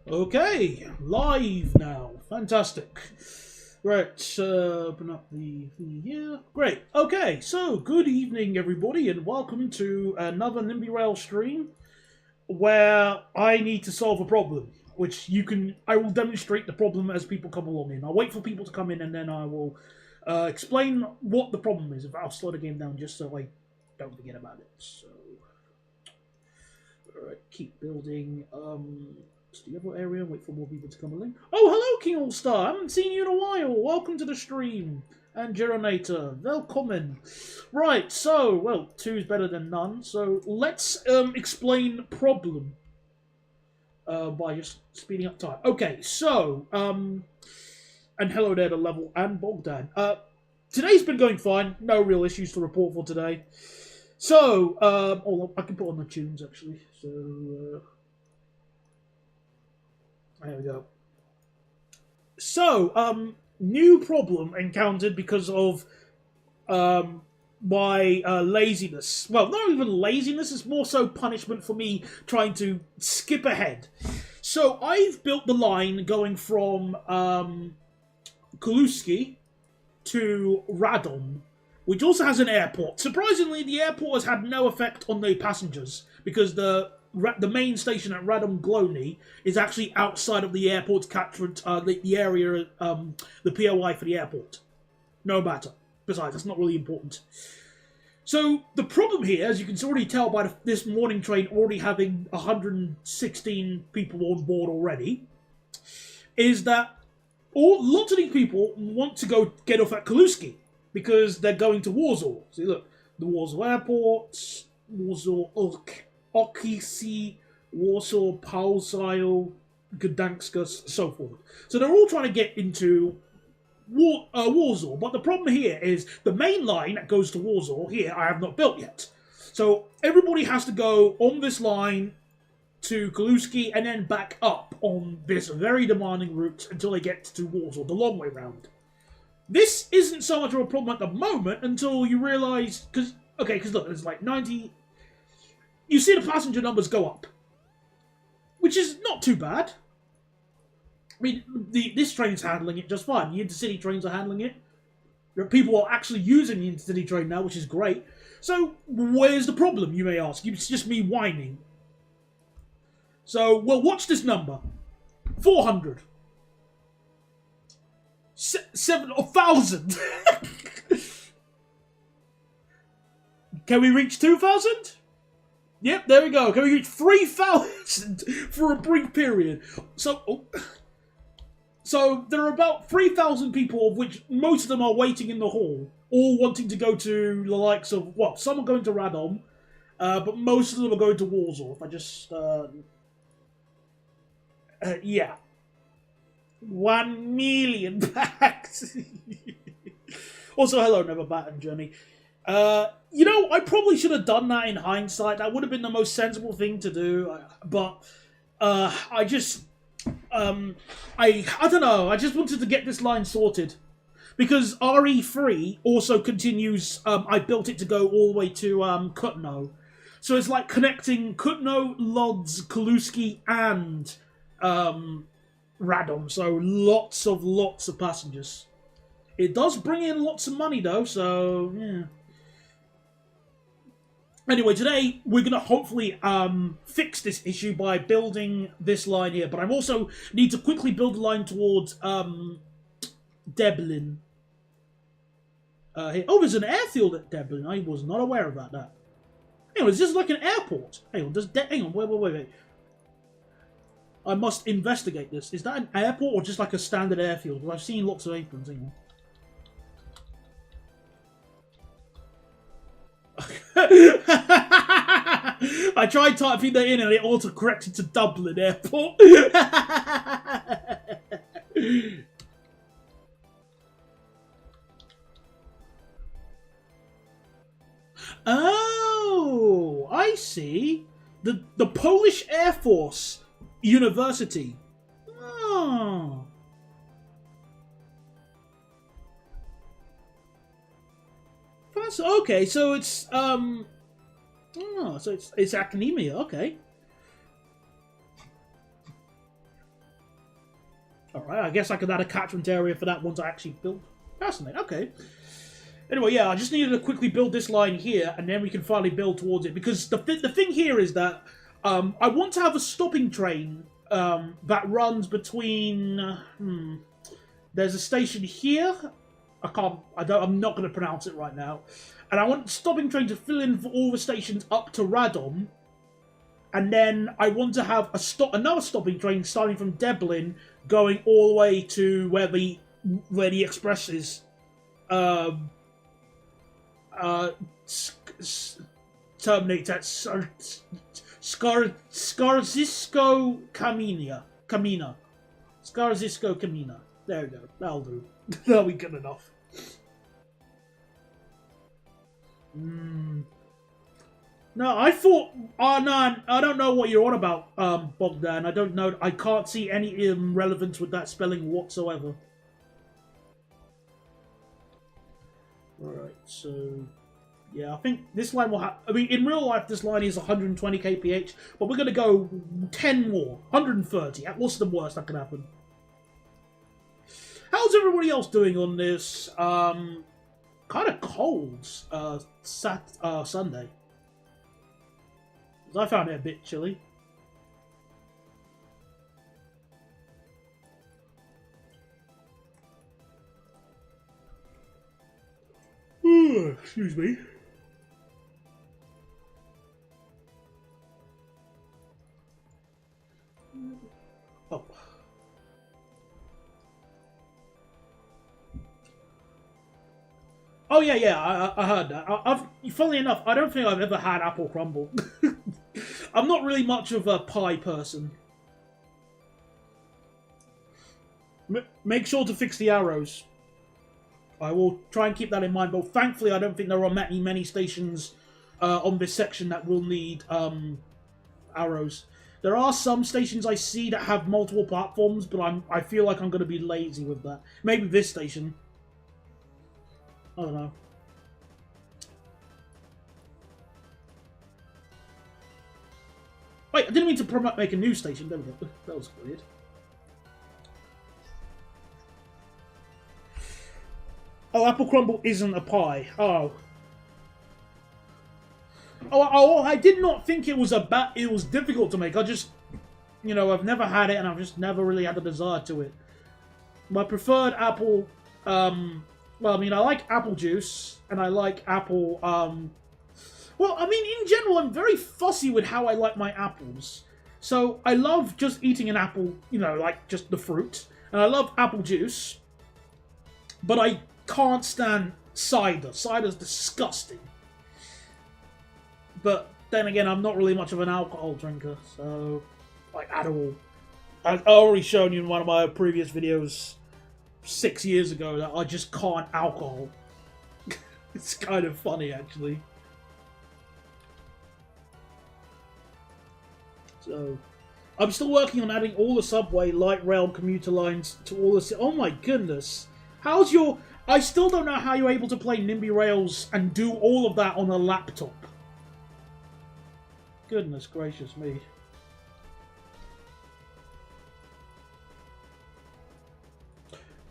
Okay, live now. Fantastic. Right, open up the thing here. Great. Okay, so good evening, everybody, and welcome to another Nimby Rail stream where I need to solve a problem, which I will demonstrate the problem as people come along in. I'll wait for people to come in and then I will explain what the problem is. I'll slow the game down just so I don't forget about it. So, alright, keep building. To the other area, wait for more people to come along. Oh, hello, King All Star. I haven't seen you in a while. Welcome to the stream. And Geronator, welcome. Right, so, well, two is better than none. So let's explain problem by just speeding up time. Okay, so, and hello there to Level and Bogdan. Today's been going fine. No real issues to report for today. So, I can put on the tunes actually. So, there we go. So, new problem encountered because of my laziness. Well, not even laziness, it's more so punishment for me trying to skip ahead. So, I've built the line going from Kuluski to Radom, which also has an airport. Surprisingly, the airport has had no effect on the passengers because the main station at Radom Glony is actually outside of the airport's catchment, the area, the POI for the airport. No matter. Besides, that's not really important. So, the problem here, as you can already tell by this morning train already having 116 people on board already, is that lots of these people want to go get off at Kuluski because they're going to Warsaw. See, look, the Warsaw Airport, Warsaw Okisi, Warsaw, Palsile, Gdanska, so forth. So they're all trying to get into Warsaw, but the problem here is the main line that goes to Warsaw, here, I have not built yet. So everybody has to go on this line to Kuluski and then back up on this very demanding route until they get to Warsaw, the long way round. This isn't so much of a problem at the moment until you realise, because look, there's like 90... You see the passenger numbers go up, which is not too bad. I mean, this train's handling it just fine. The intercity trains are handling it. People are actually using the intercity train now, which is great. So, where's the problem, you may ask? It's just me whining. So, well, watch this number. 400. 1,000. Can we reach 2,000? Yep, there we go. Can we reach 3,000 for a brief period? So there are about 3,000 people, of which most of them are waiting in the hall, all wanting to go to the likes of, well, some are going to Radom, but most of them are going to Warsaw. If I just, yeah. 1 million packs. Also, hello, Never Batten Journey. I probably should have done that in hindsight. That would have been the most sensible thing to do. But, I don't know. I just wanted to get this line sorted. Because RE3 also continues, I built it to go all the way to, Kutno. So it's like connecting Kutno, Lodz, Kuluski, and, Radom. So lots of passengers. It does bring in lots of money, though, so, yeah. Anyway, today we're going to hopefully fix this issue by building this line here. But I also need to quickly build a line towards Deblin. Here. Oh, there's an airfield at Deblin. I was not aware about that. Anyway, it's just like an airport. Hang on, hang on, wait. I must investigate this. Is that an airport or just like a standard airfield? Because I've seen lots of aprons. Hang on. I tried typing that in and it auto-corrected to Dublin Airport. Oh, I see. The Polish Air Force University. Oh. That's okay, so it's so it's academia, okay. Alright, I guess I could add a catchment area for that once I actually build. Fascinating, okay. Anyway, yeah, I just needed to quickly build this line here, and then we can finally build towards it. Because the thing here is that I want to have a stopping train that runs between... There's a station here. I'm not going to pronounce it right now. And I want the stopping train to fill in for all the stations up to Radom. And then I want to have another stopping train starting from Deblin, going all the way to where the express is. Terminates at Scarzisco Camina. Scarzisco Camina. There we go. That'll do. That'll be good enough. No, I thought... Oh, no, I don't know what you're on about, Bogdan. I don't know. I can't see any relevance with that spelling whatsoever. Alright, so... Yeah, I think this line will have... I mean, in real life, this line is 120 kph, but we're going to go 10 more. 130. What's the worst that can happen? How's everybody else doing on this, kind of cold, Sunday? I found it a bit chilly. Excuse me. Oh. Oh yeah, I heard that. Funnily enough, I don't think I've ever had apple crumble. I'm not really much of a pie person. Make sure to fix the arrows. I will try and keep that in mind, but thankfully I don't think there are many stations on this section that will need arrows. There are some stations I see that have multiple platforms, but I feel like I'm going to be lazy with that. Maybe this station. I don't know. Wait, I didn't mean to make a new station. There we go. That was weird. Oh, apple crumble isn't a pie. Oh. Oh, I did not think it was it was difficult to make. I just, you know, I've never had it and I've just never really had the desire to it. My preferred apple, well, I mean, I like apple juice and I like apple, well, I mean, in general, I'm very fussy with how I like my apples. So, I love just eating an apple, you know, like just the fruit. And I love apple juice. But I can't stand cider. Cider's disgusting. But then again, I'm not really much of an alcohol drinker. So, like, at all. I've already shown you in one of my previous videos 6 years ago that I just can't alcohol. It's kind of funny, actually. So, I'm still working on adding all the subway, light rail, commuter lines to all the... Oh my goodness. How's your... I still don't know how you're able to play Nimby Rails and do all of that on a laptop. Goodness gracious me.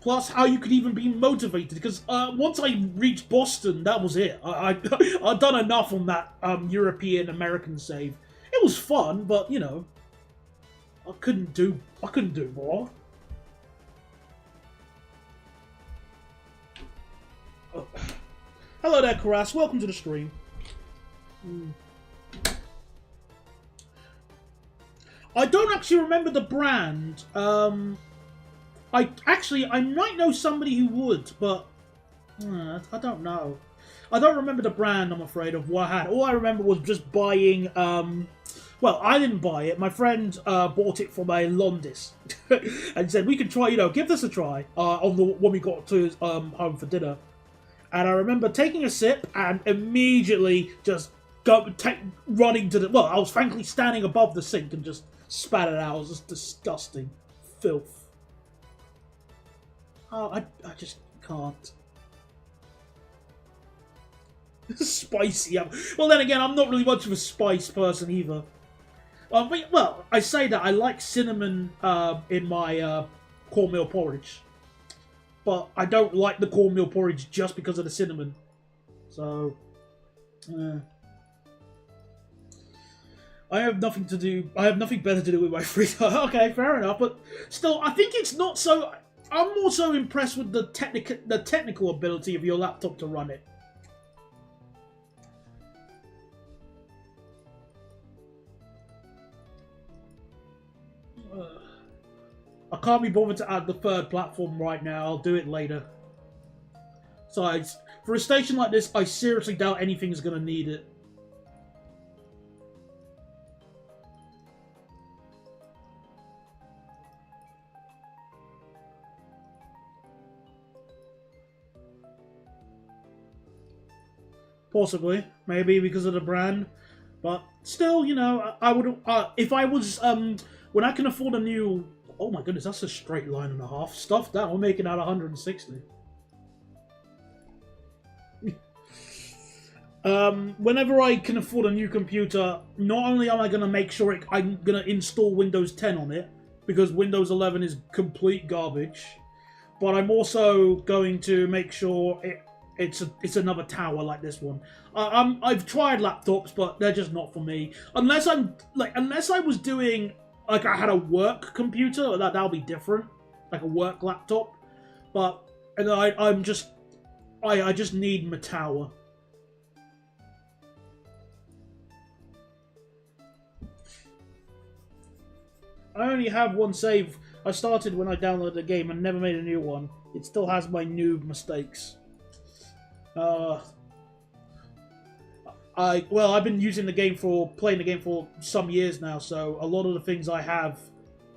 Plus, how you could even be motivated, because once I reached Boston, that was it. I'd done enough on that European-American save. It was fun, but, you know, I couldn't do more. Oh. Hello there, Karas. Welcome to the stream. I don't actually remember the brand. I might know somebody who would, but I don't know. I don't remember the brand, I'm afraid, of what I had. All I remember was just buying, well, I didn't buy it. My friend bought it from a Londis and said, we could try, you know, give this a try when we got to home for dinner. And I remember taking a sip and immediately just running to the... Well, I was frankly standing above the sink and just spat it out. It was just disgusting. Filth. Oh, I just can't. Spicy. Well, then again, I'm not really much of a spice person either. Well, I say that I like cinnamon in my cornmeal porridge. But I don't like the cornmeal porridge just because of the cinnamon. So, I have nothing to do. I have nothing better to do with my free time. Okay, fair enough. But still, I think it's not so. I'm more so impressed with the technical ability of your laptop to run it. I can't be bothered to add the third platform right now. I'll do it later. Besides, for a station like this, I seriously doubt anything's going to need it. Possibly. Maybe because of the brand. But still, you know, I would... if I was... when I can afford a new... Oh my goodness, that's a straight line and a half. Stuff that, we're making out 160. Whenever I can afford a new computer, not only am I going to make sure I'm going to install Windows 10 on it, because Windows 11 is complete garbage, but I'm also going to make sure it's another tower like this one. I've tried laptops, but they're just not for me. Unless I was doing... Like, I had a work computer, that'll be different. Like a work laptop. But I just need my tower. I only have one save. I started when I downloaded the game and never made a new one. It still has my noob mistakes. I've been using playing the game for some years now, so a lot of the things I have,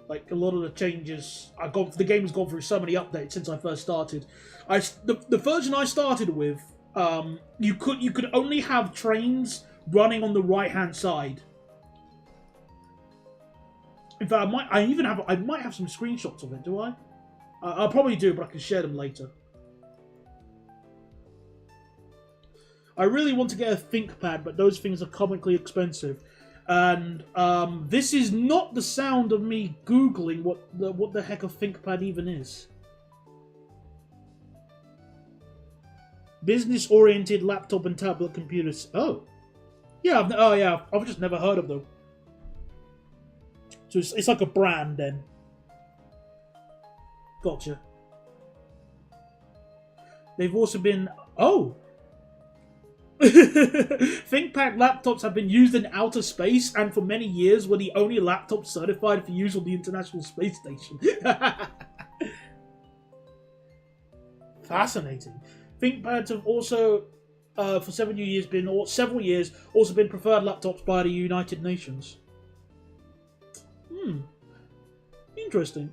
like a lot of the changes, the game has gone through so many updates since I first started. The version I started with, you could only have trains running on the right hand side. In fact, I might have some screenshots of it. Do I? I'll probably do, but I can share them later. I really want to get a ThinkPad, but those things are comically expensive. And this is not the sound of me Googling what the heck a ThinkPad even is. Business-oriented laptop and tablet computers. Oh. Yeah, I've just never heard of them. So it's like a brand then. Gotcha. They've also been... Oh! ThinkPad laptops have been used in outer space and for many years were the only laptops certified for use on the International Space Station. Fascinating. ThinkPads have also, for several years, also been preferred laptops by the United Nations. Interesting.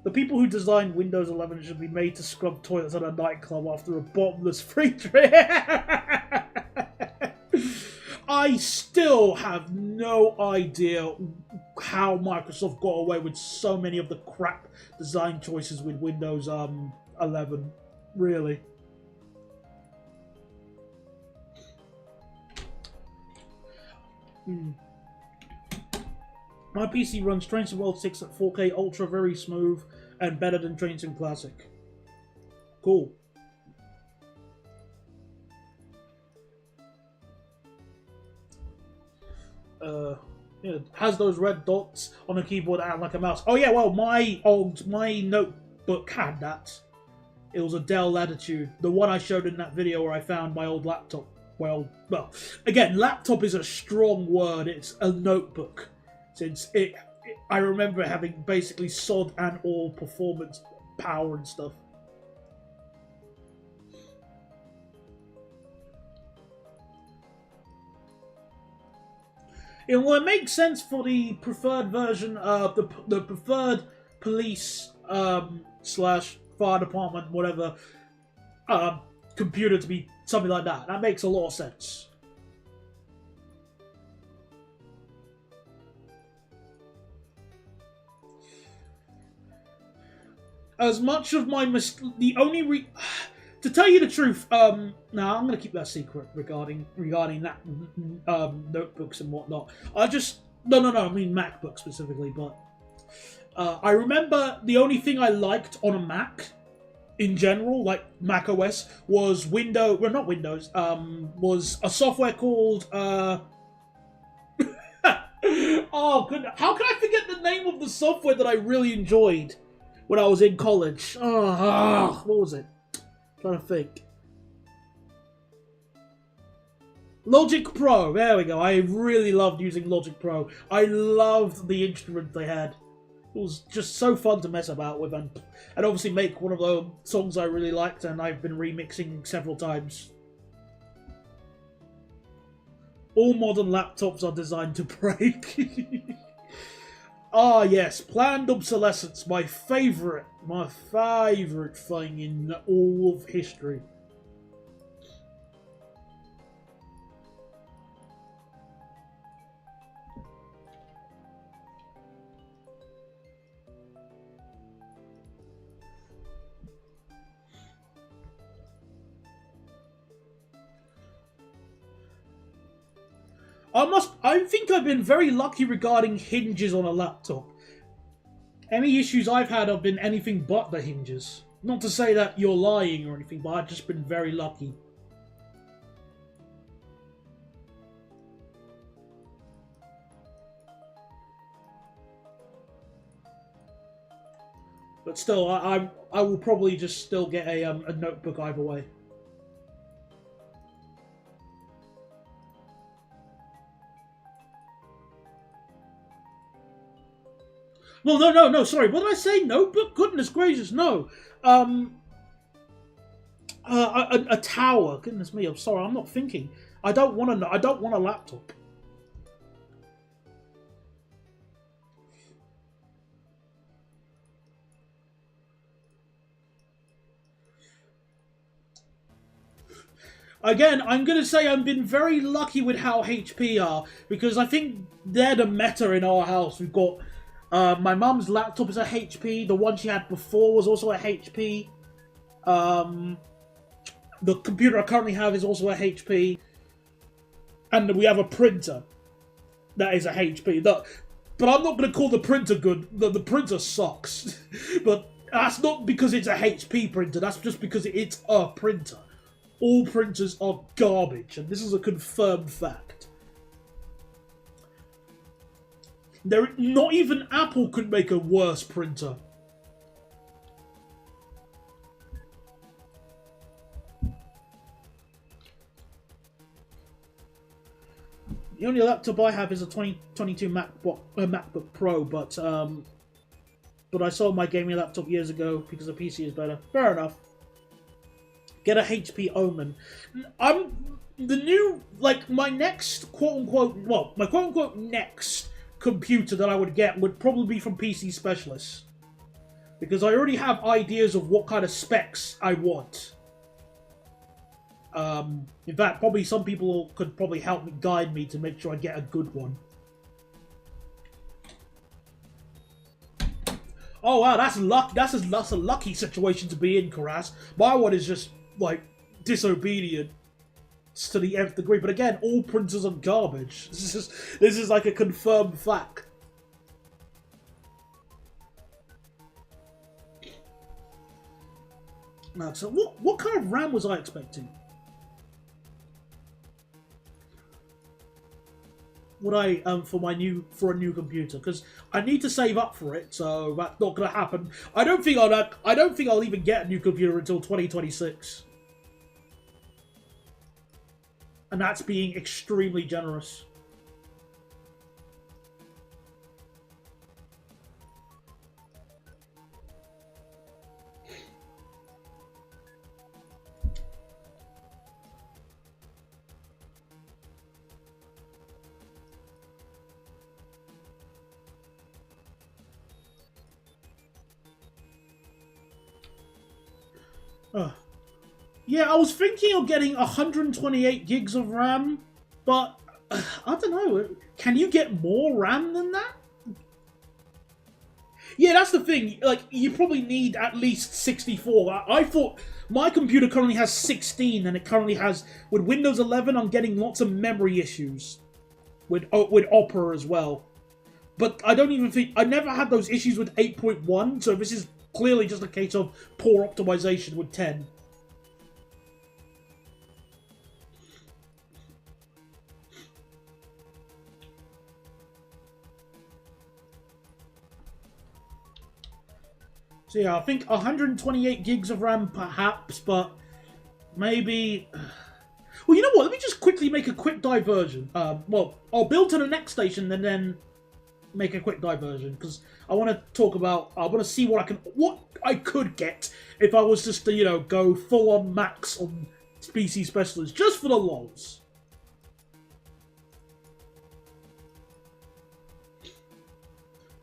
The people who designed Windows 11 should be made to scrub toilets at a nightclub after a bottomless free trip. I still have no idea how Microsoft got away with so many of the crap design choices with Windows 11. Really. My PC runs Train Sim World 6 at 4K Ultra, very smooth, and better than Train Sim Classic. Cool. Yeah, it has those red dots on the keyboard and like a mouse. Oh yeah, well, my notebook had that. It was a Dell Latitude, the one I showed in that video where I found my old laptop. Well, again, laptop is a strong word. It's a notebook. Since I remember having basically sod and all performance power and stuff. It makes sense for the preferred version of the preferred police slash fire department, whatever, computer to be something like that. That makes a lot of sense. As much of my to tell you the truth, now I'm going to keep that secret regarding that notebooks and whatnot. I mean MacBook specifically, but I remember the only thing I liked on a Mac in general, like Mac OS, was not Windows, was a software called, oh goodness, how can I forget the name of the software that I really enjoyed when I was in college? What was it? I'm trying to think. Logic Pro, there we go. I really loved using Logic Pro. I loved the instrument they had. It was just so fun to mess about with and obviously make one of the songs I really liked and I've been remixing several times. All modern laptops are designed to break. Ah yes, planned obsolescence, my favourite thing in all of history. I think I've been very lucky regarding hinges on a laptop. Any issues I've had have been anything but the hinges. Not to say that you're lying or anything, but I've just been very lucky. But still, I will probably just still get a notebook either way. Well, no, sorry. What did I say? Notebook? Goodness gracious, no. A tower. Goodness me, I'm sorry. I'm not thinking. I don't want a laptop. Again, I'm going to say I've been very lucky with how HP are, because I think they're the meta in our house. We've got my mum's laptop is a HP. The one she had before was also a HP. The computer I currently have is also a HP. And we have a printer that is a HP. But I'm not going to call the printer good. The printer sucks. But that's not because it's a HP printer. That's just because it's a printer. All printers are garbage, and this is a confirmed fact. Not even Apple could make a worse printer. The only laptop I have is a 2022 MacBook Pro, but I sold my gaming laptop years ago because the PC is better. Fair enough. Get a HP Omen. My next quote-unquote next computer that I would get would probably be from PC Specialists. Because I already have ideas of what kind of specs I want. In fact, probably some people could probably help me, guide me to make sure I get a good one. Oh wow, that's a lucky situation to be in, Karas. My one is just like disobedient to the nth degree. But again, all printers are garbage. This is like a confirmed fact. Now, so what kind of RAM was I expecting? Would I for a new computer, because I need to save up for it, so that's not going to happen. I don't think I'll even get a new computer until 2026, and that's being extremely generous. Yeah, I was thinking of getting 128 gigs of RAM, but I don't know. Can you get more RAM than that? Yeah, that's the thing. Like, you probably need at least 64. I thought my computer currently has 16, and it currently has, with Windows 11, I'm getting lots of memory issues with Opera as well. But I don't even think... I never had those issues with 8.1, so this is clearly just a case of poor optimization with 10. So yeah, I think 128 gigs of RAM perhaps, but maybe... Well, you know what? Let me just quickly make a quick diversion. Well, I'll build to the next station and then make a quick diversion because I want to talk about. I want to see what I could get if I was just to, you know, go full on max on PC specialists just for the lols.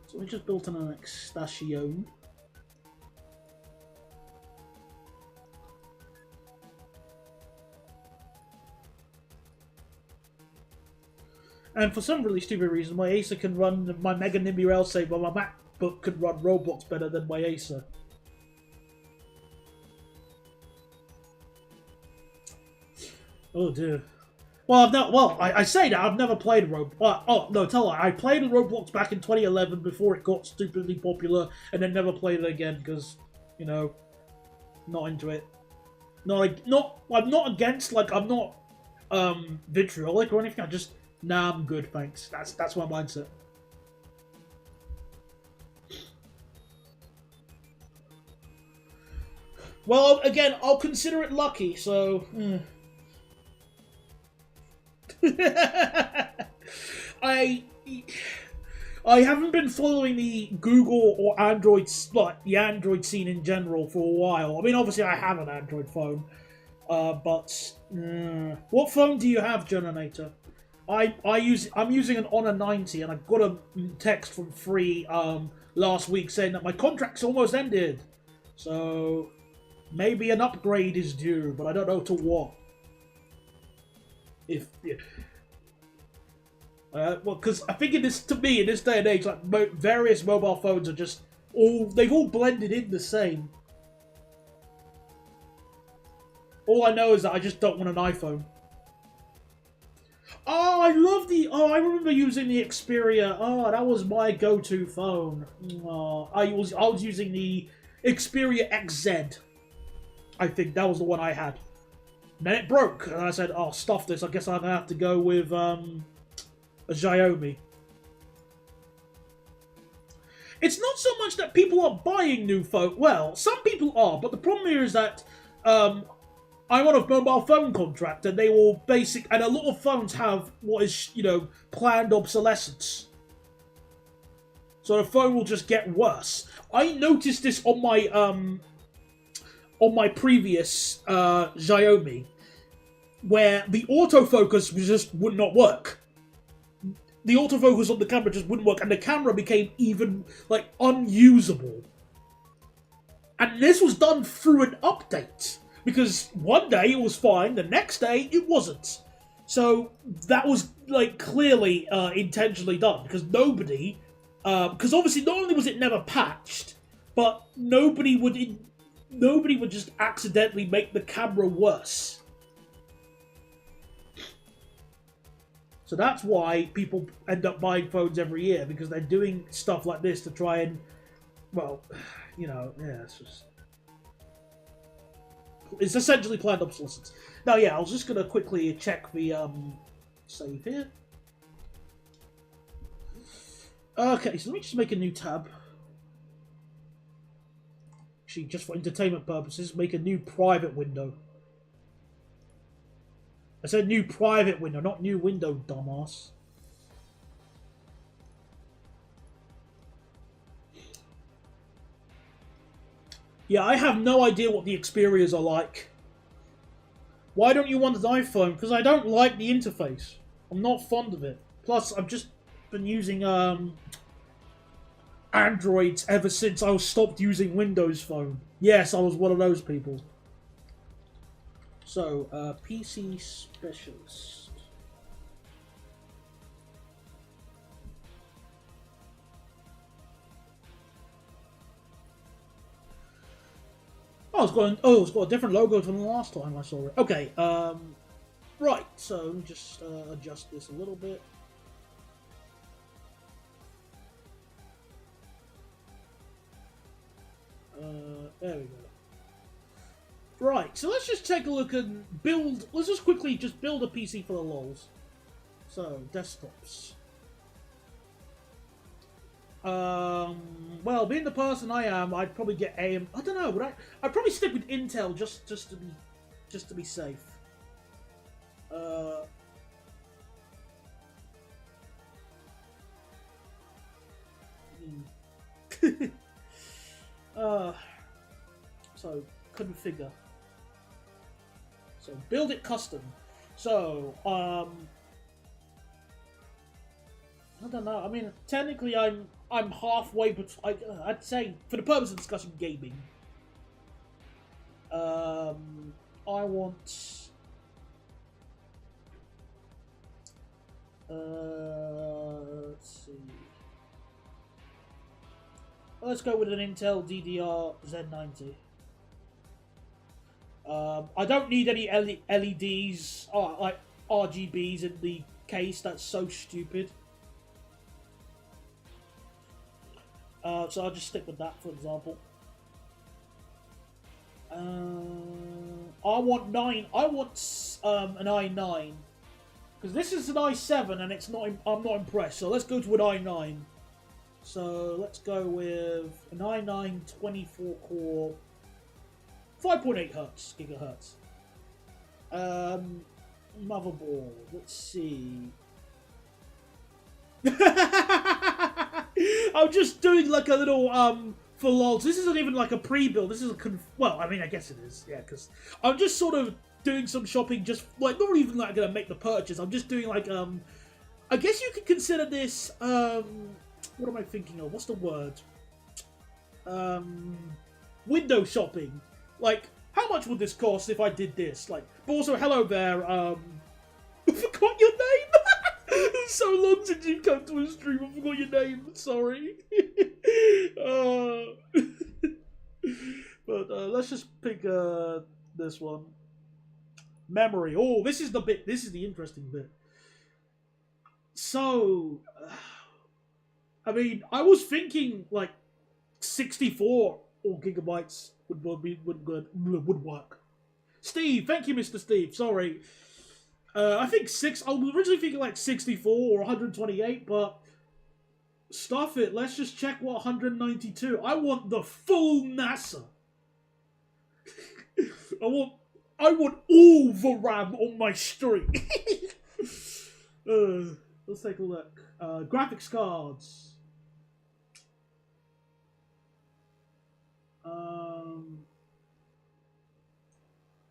So we just built an next station. And for some really stupid reason, my Acer can run my Mega Nimby railsafe, but my MacBook could run Roblox better than my Acer. Oh dear. Well, I say that I've never played Roblox. Oh no, tell her I played Roblox back in 2011 before it got stupidly popular, and then never played it again because, you know, not into it. I'm not against, like, I'm not vitriolic or anything. I just. Nah, I'm good, thanks. That's my mindset. Well, again, I'll consider it lucky, so... I haven't been following the Google or Android, like, the Android scene in general for a while. I mean, obviously I have an Android phone, but... What phone do you have, Generator? I'm using an Honor 90, and I got a text from Free last week saying that my contract's almost ended. So maybe an upgrade is due, but I don't know to what. Well, because I think in this day and age, like various mobile phones are just they've all blended in the same. All I know is that I just don't want an iPhone. Oh, I remember using the Xperia. Oh, that was my go-to phone. Oh, I was using the Xperia XZ. I think that was the one I had. And then it broke, and I said, "Oh, stuff this. I guess I'm gonna have to go with a Xiaomi." It's not so much that people are buying new phones. Well, some people are, but the problem here is that I'm on a mobile phone contract, and they will and a lot of phones have what is, you know, planned obsolescence. So the phone will just get worse. I noticed this on my previous Xiaomi, where the autofocus would not work. The autofocus on the camera just wouldn't work, and the camera became even, like, unusable. And this was done through an update. Because one day it was fine, the next day it wasn't. So that was, like, clearly intentionally done. Because nobody... Because obviously not only was it never patched, but nobody would just accidentally make the camera worse. So that's why people end up buying phones every year. Because they're doing stuff like this to try and... Well, you know, yeah, it's just... It's essentially planned obsolescence. Now, yeah, I was just going to quickly check the save here. Okay, so let me just make a new tab. Actually, just for entertainment purposes, make a new private window. I said new private window, not new window, dumbass. Yeah, I have no idea what the Xperias are like. Why don't you want an iPhone? Because I don't like the interface. I'm not fond of it. Plus, I've just been using Androids ever since I stopped using Windows Phone. Yes, I was one of those people. So, PC Specialist. Oh, it's got a different logo from the last time I saw it. Okay, right, so let me just adjust this a little bit. There we go. Right, so let's just take a look and build. Let's just quickly just build a PC for the lols. So desktops. Well, being the person I am, I'd probably get AM. I don't know, but I'd probably stick with Intel just to be safe. So configure. So build it custom. So I don't know. I mean, technically, I'm halfway, but I'd say for the purpose of discussing gaming, I want. Let's see. Let's go with an Intel DDR Z90. I don't need any LEDs, like RGBs in the case. That's so stupid. So I'll just stick with that, for example. I want an i9 because this is an i7 and it's not. I'm not impressed. So let's go to an i9. So let's go with an i9 24 core, 5.8 gigahertz. Motherboard. Let's see. I'm just doing like a little for lols. This isn't even like a pre-build. This is a well, I mean, I guess it is. Yeah, because I'm just sort of doing some shopping. Just like not even like gonna make the purchase. I'm just doing like I guess you could consider this what am I thinking of? What's the word? Window shopping. Like, how much would this cost if I did this? Like, but also, hello there. I forgot your name. It's so long since you've come to a stream. I forgot your name. Sorry. But let's just pick this one. Memory. Oh, this is the bit. This is the interesting bit. So, I mean, I was thinking like 64 or gigabytes would work. Steve, thank you, Mr. Steve. Sorry. I think I was originally thinking like 64 or 128, but stuff it. Let's just check what 192. I want the full NASA. I want all the RAM on my stream. Let's take a look. Graphics cards.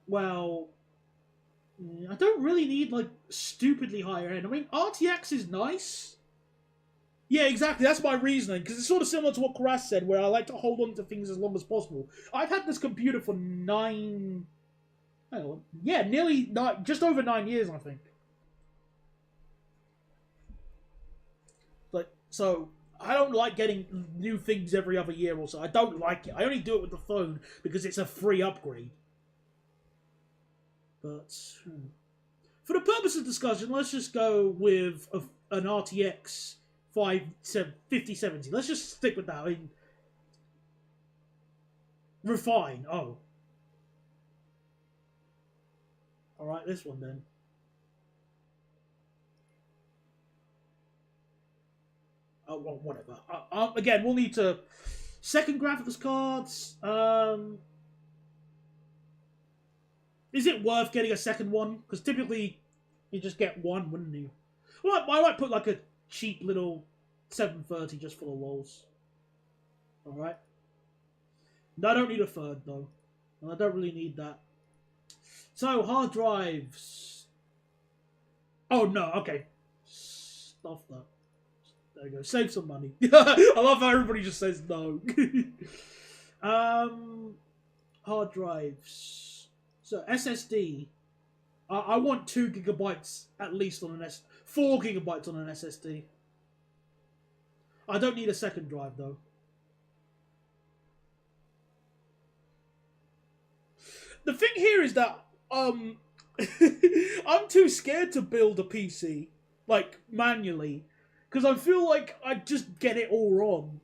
Well, I don't really need like stupidly higher end. I mean, RTX is nice. Yeah, exactly. That's my reasoning because it's sort of similar to what Karas said, where I like to hold on to things as long as possible. I've had this computer for nearly just over 9 years, I think. Like, so I don't like getting new things every other year or so. I don't like it. I only do it with the phone because it's a free upgrade. But for the purpose of discussion, let's just go with an RTX 5070. Let's just stick with that. I mean, refine. Oh. Alright, this one then. Oh, well, whatever. Again, we'll need to... Second graphics cards. Is it worth getting a second one? Because typically, you just get one, wouldn't you? Well, I might put like a cheap little 730 just for the lols. Alright. No, I don't need a third, though. And I don't really need that. So, hard drives. Oh, no, okay. Stuff that. There you go. Save some money. I love how everybody just says no. Hard drives. So SSD. I want 2 gigabytes at least on an 4 gigabytes on an SSD. I don't need a second drive though. The thing here is that I'm too scared to build a PC like manually. Because I feel like I'd just get it all wrong.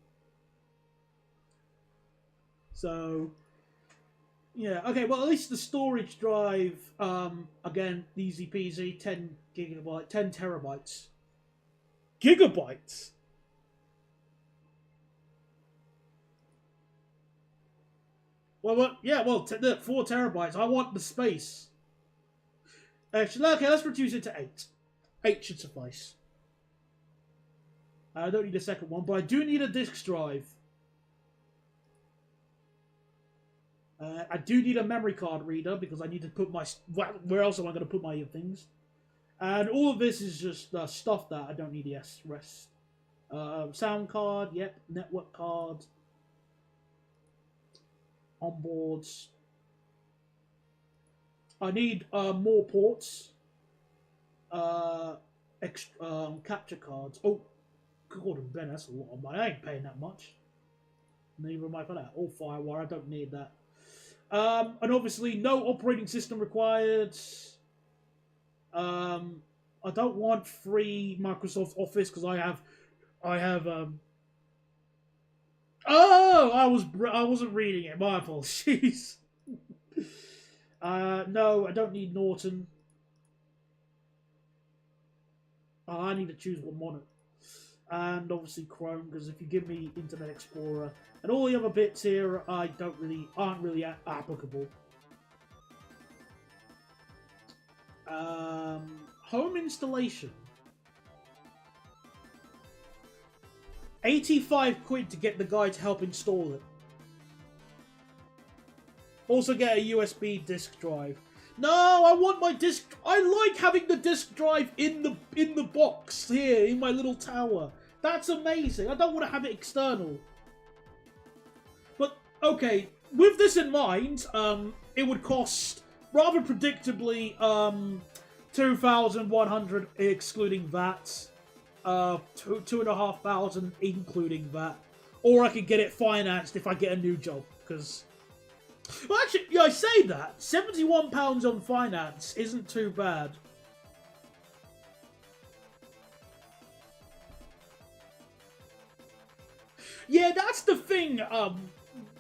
So, Yeah, okay, well, at least the storage drive, again, easy peasy, 10 gigabyte, 10 terabytes. Gigabytes? Yeah, well, 4 terabytes. I want the space. Actually, okay, let's reduce it to 8. 8 should suffice. I don't need a second one, but I do need a disk drive. I do need a memory card reader because I need to put my... Where else am I going to put my things? And all of this is just stuff that I don't need the rest. Sound card, yep. Network card. Onboards. I need more ports. Capture cards. Oh, Gordon Ben, that's a lot of money. I ain't paying that much. Neither am I for that. Or Firewire, I don't need that. And obviously, no operating system required. I don't want free Microsoft Office because I have. Oh, I wasn't reading it. My apologies. No, I don't need Norton. I need to choose one monitor. And obviously Chrome, because if you give me Internet Explorer and all the other bits here, aren't really applicable. Home installation. 85 quid to get the guy to help install it. Also get a USB disk drive. No, I want my disk. I like having the disk drive in the box here in my little tower. That's amazing. I don't want to have it external. But okay, with this in mind, it would cost rather predictably 2,100 excluding VAT, 2,500 including VAT, or I could get it financed if I get a new job because. Well, actually, yeah, I say that. £71 on finance isn't too bad. Yeah, that's the thing,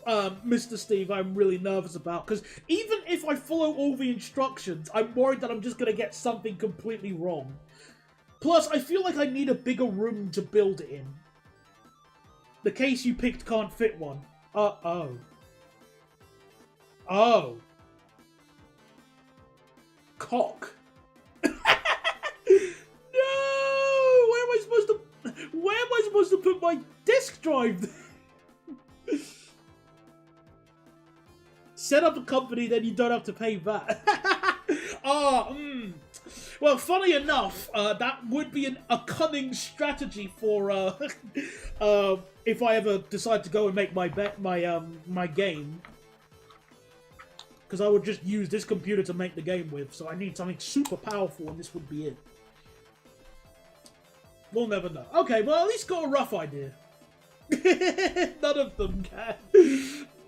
Mr. Steve, I'm really nervous about. Because even if I follow all the instructions, I'm worried that I'm just going to get something completely wrong. Plus, I feel like I need a bigger room to build it in. The case you picked can't fit one. Uh-oh. Oh. Cock. No! Where am I supposed to put my disk drive? Set up a company, then you don't have to pay that. Well, funny enough, that would be a cunning strategy for if I ever decide to go and make my game. Because I would just use this computer to make the game with, so I need something super powerful, and this would be it. We'll never know. Okay, well, at least got a rough idea. None of them can.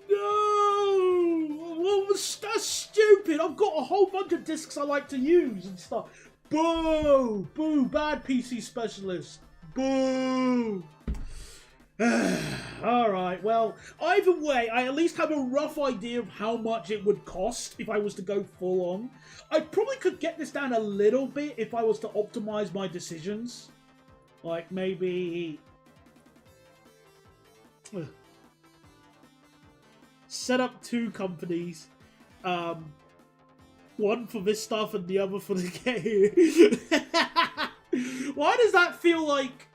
No! Well, that's stupid. I've got a whole bunch of discs I like to use and stuff. Boo! Boo! Bad PC specialist. Boo! Alright, well, either way, I at least have a rough idea of how much it would cost if I was to go full on. I probably could get this down a little bit if I was to optimize my decisions. Like, maybe... set up 2 companies. One for this stuff and the other for the game. Why does that feel like...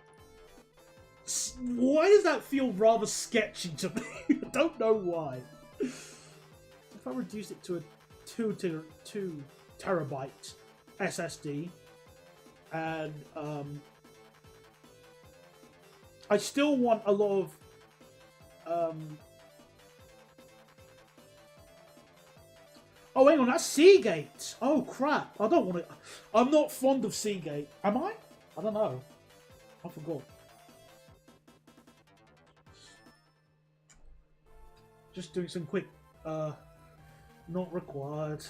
Why does that feel rather sketchy to me? I don't know why. If I reduce it to a 2 terabyte SSD, and I still want a lot of oh, hang on, that's Seagate. Oh crap! I don't want it. I'm not fond of Seagate. Am I? I don't know. I forgot. Just doing some quick, not required.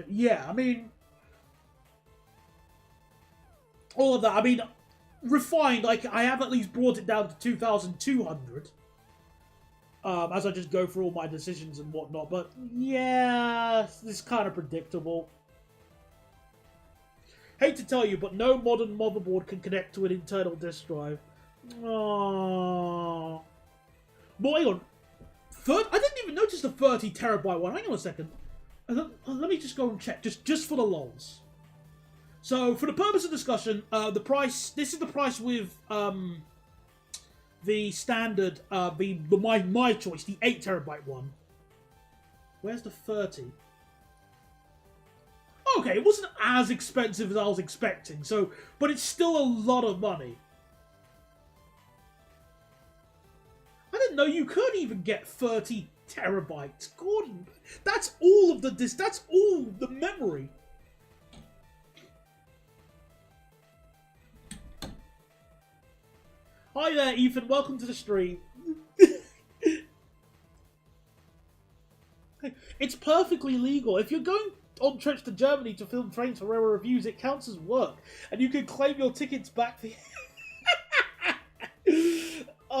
Yeah, I mean, all of that. I mean, refined, like, I have at least brought it down to 2,200. As I just go through all my decisions and whatnot. But, yeah, it's kind of predictable. Hate to tell you, but no modern motherboard can connect to an internal disk drive. Aww. Well, hang on. I didn't even notice the 30 terabyte one. Hang on a second. Let me just go and check, just for the lols. So, for the purpose of discussion, the price. This is the price with the standard, my choice, the 8 terabyte one. Where's the 30? Okay, it wasn't as expensive as I was expecting. So, but it's still a lot of money. I didn't know you could even get 30 terabytes. Gordon, that's all of the disk. That's all the memory. Hi there, Ethan. Welcome to the stream. It's perfectly legal. If you're going on trips to Germany to film trains for rare reviews, it counts as work, and you can claim your tickets back for. I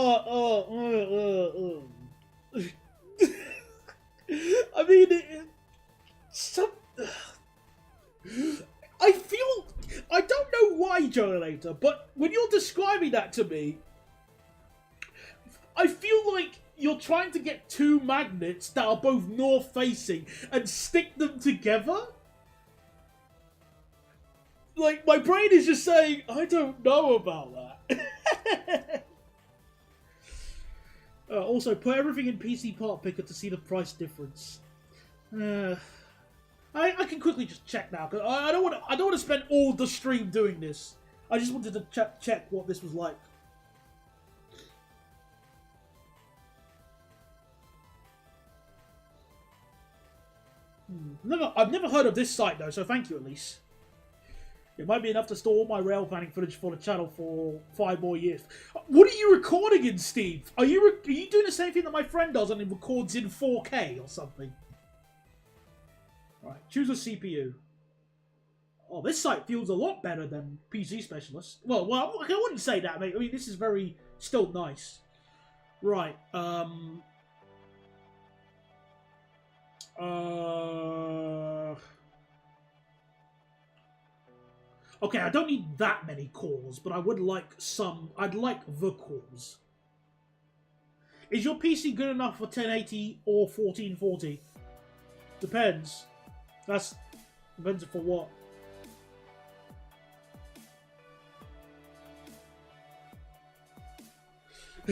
mean, I don't know why, Generator, but when you're describing that to me, I feel like you're trying to get two magnets that are both north-facing and stick them together. Like, my brain is just saying, I don't know about that. Also, put everything in PC Part Picker to see the price difference. I can quickly just check now, because I don't want to spend all the stream doing this. I just wanted to check what this was like. I've never heard of this site though, so thank you at least. It might be enough to store all my rail planning footage for the channel for 5 more years. What are you recording in, Steve? Are you doing the same thing that my friend does and it records in 4K or something? Right, choose a CPU. Oh, this site feels a lot better than PC Specialist. Well, I wouldn't say that, mate. I mean, this is still nice. Right, okay, I don't need that many cores, but I would like some. I'd like the cores. Is your PC good enough for 1080 or 1440? Depends. Depends for what.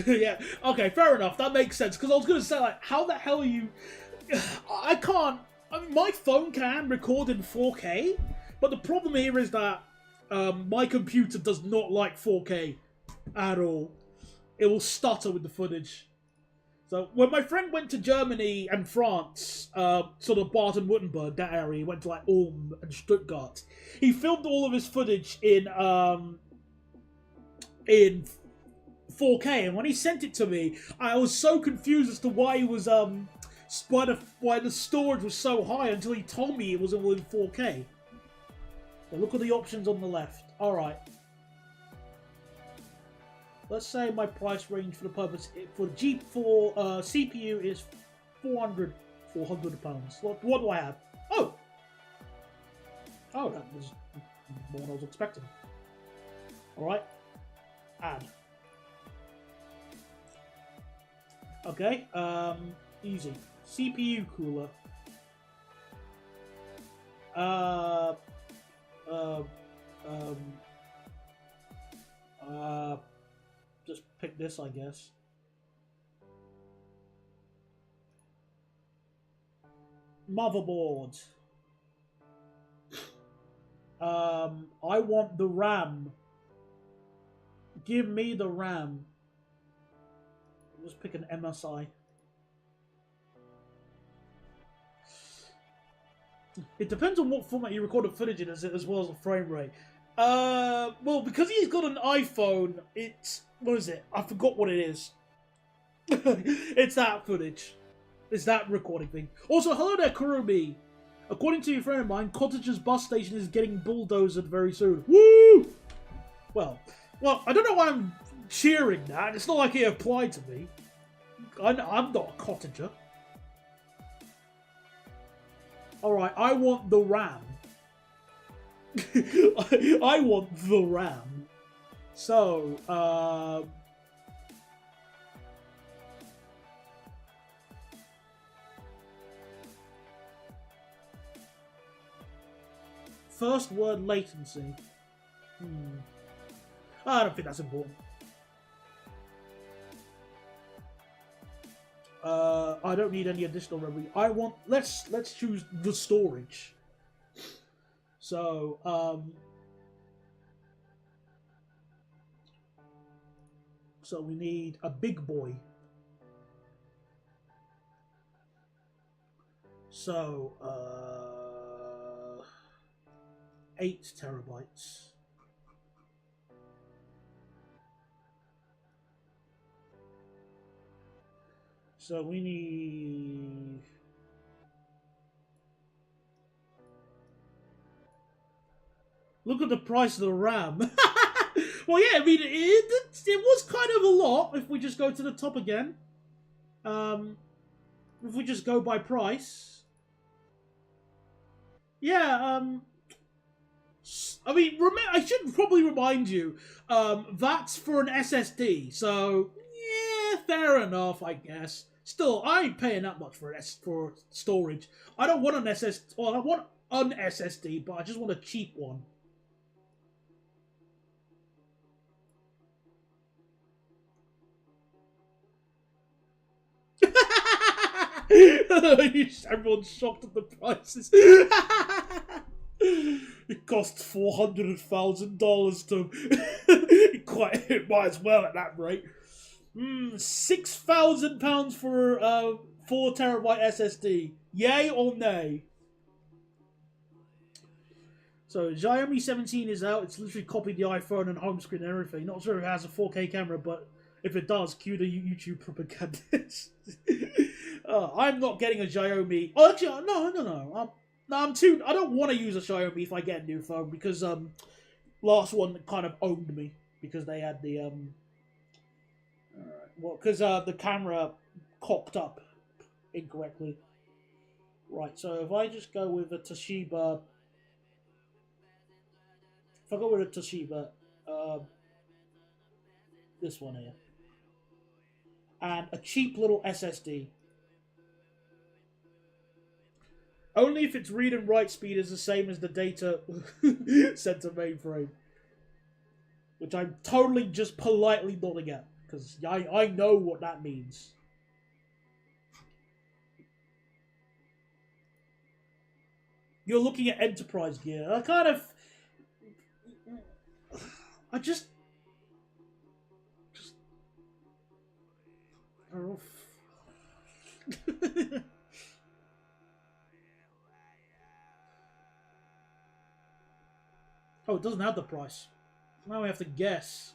Yeah, okay, fair enough. That makes sense. Because I was going to say, like, how the hell are you... I can't... I mean, my phone can record in 4K, but the problem here is that my computer does not like 4K at all. It will stutter with the footage. So, when my friend went to Germany and France, sort of Baden-Württemberg, that area, he went to, like, Ulm and Stuttgart, he filmed all of his footage in 4K, and when he sent it to me, I was so confused as to why he was, why the storage was so high until he told me it was all in 4K. So look at the options on the left. Alright. Let's say my price range for the purpose, for CPU is £400. What do I have? Oh! Oh, that was more than I was expecting. Alright. Add. Okay, easy. CPU cooler. Just pick this, I guess. Motherboard. I want the RAM. Give me the RAM. Just pick an MSI. It depends on what format you record the footage in, as well as the frame rate. Well, because he's got an iPhone, it's... What is it? I forgot what it is. It's that footage. It's that recording thing. Also, hello there, Kurumi. According to a friend of mine, Cottage's bus station is getting bulldozed very soon. Woo! Well, I don't know why I'm cheering that. It's not like it applied to me. I'm not a cottager. Alright, I want the ram. I want the ram. So, first word latency. I don't think that's important. I don't need any additional memory. I want let's choose the storage. So so we need a big boy. So 8 terabytes. So we need... Look at the price of the RAM. Well, yeah, I mean, it was kind of a lot if we just go to the top again. If we just go by price. Yeah, I mean, I should probably remind you, that's for an SSD, so, yeah, fair enough, I guess. Still, I ain't paying that much for storage. I don't want an SSD, well, I want an SSD, but I just want a cheap one. Everyone's shocked at the prices. It costs $400,000 to... It might as well at that rate. £6,000 for 4 terabyte SSD. Yay or nay? So Xiaomi 17 is out. It's literally copied the iPhone and home screen and everything. Not sure if it has a 4K camera, but if it does, cue the YouTube propagandist. I'm not getting a Xiaomi. Oh, actually, no. I'm too. I don't want to use a Xiaomi if I get a new phone because last one kind of owned me because they had the because the camera cocked up incorrectly. Right. So if I just go with a Toshiba, this one here, and a cheap little SSD. Only if its read and write speed is the same as the data center mainframe. Which I'm totally just politely nodding at. Because I know what that means. You're looking at enterprise gear. I just... I don't know. Oh, it doesn't have the price. Now we have to guess.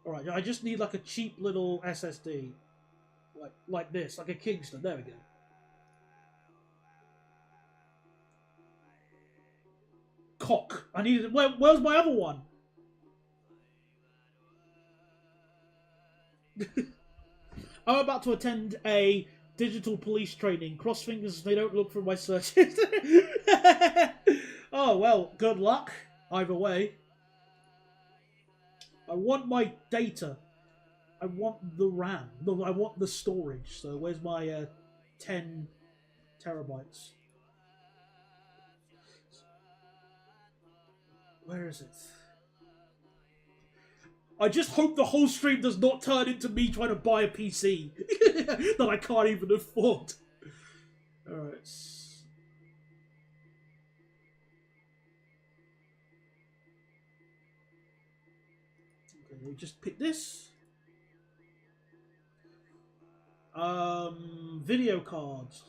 Alright, I just need like a cheap little SSD. Like this, like a Kingston. There we go. Cock. I needed... Where's my other one? I'm about to attend a digital police training. Cross fingers they don't look for my searches. Oh, well, good luck. Either way. I want my data. I want the RAM. No, I want the storage. So where's my 10 terabytes? Where is it? I just hope the whole stream does not turn into me trying to buy a PC that I can't even afford. Alright. Okay, we just pick this. Video cards.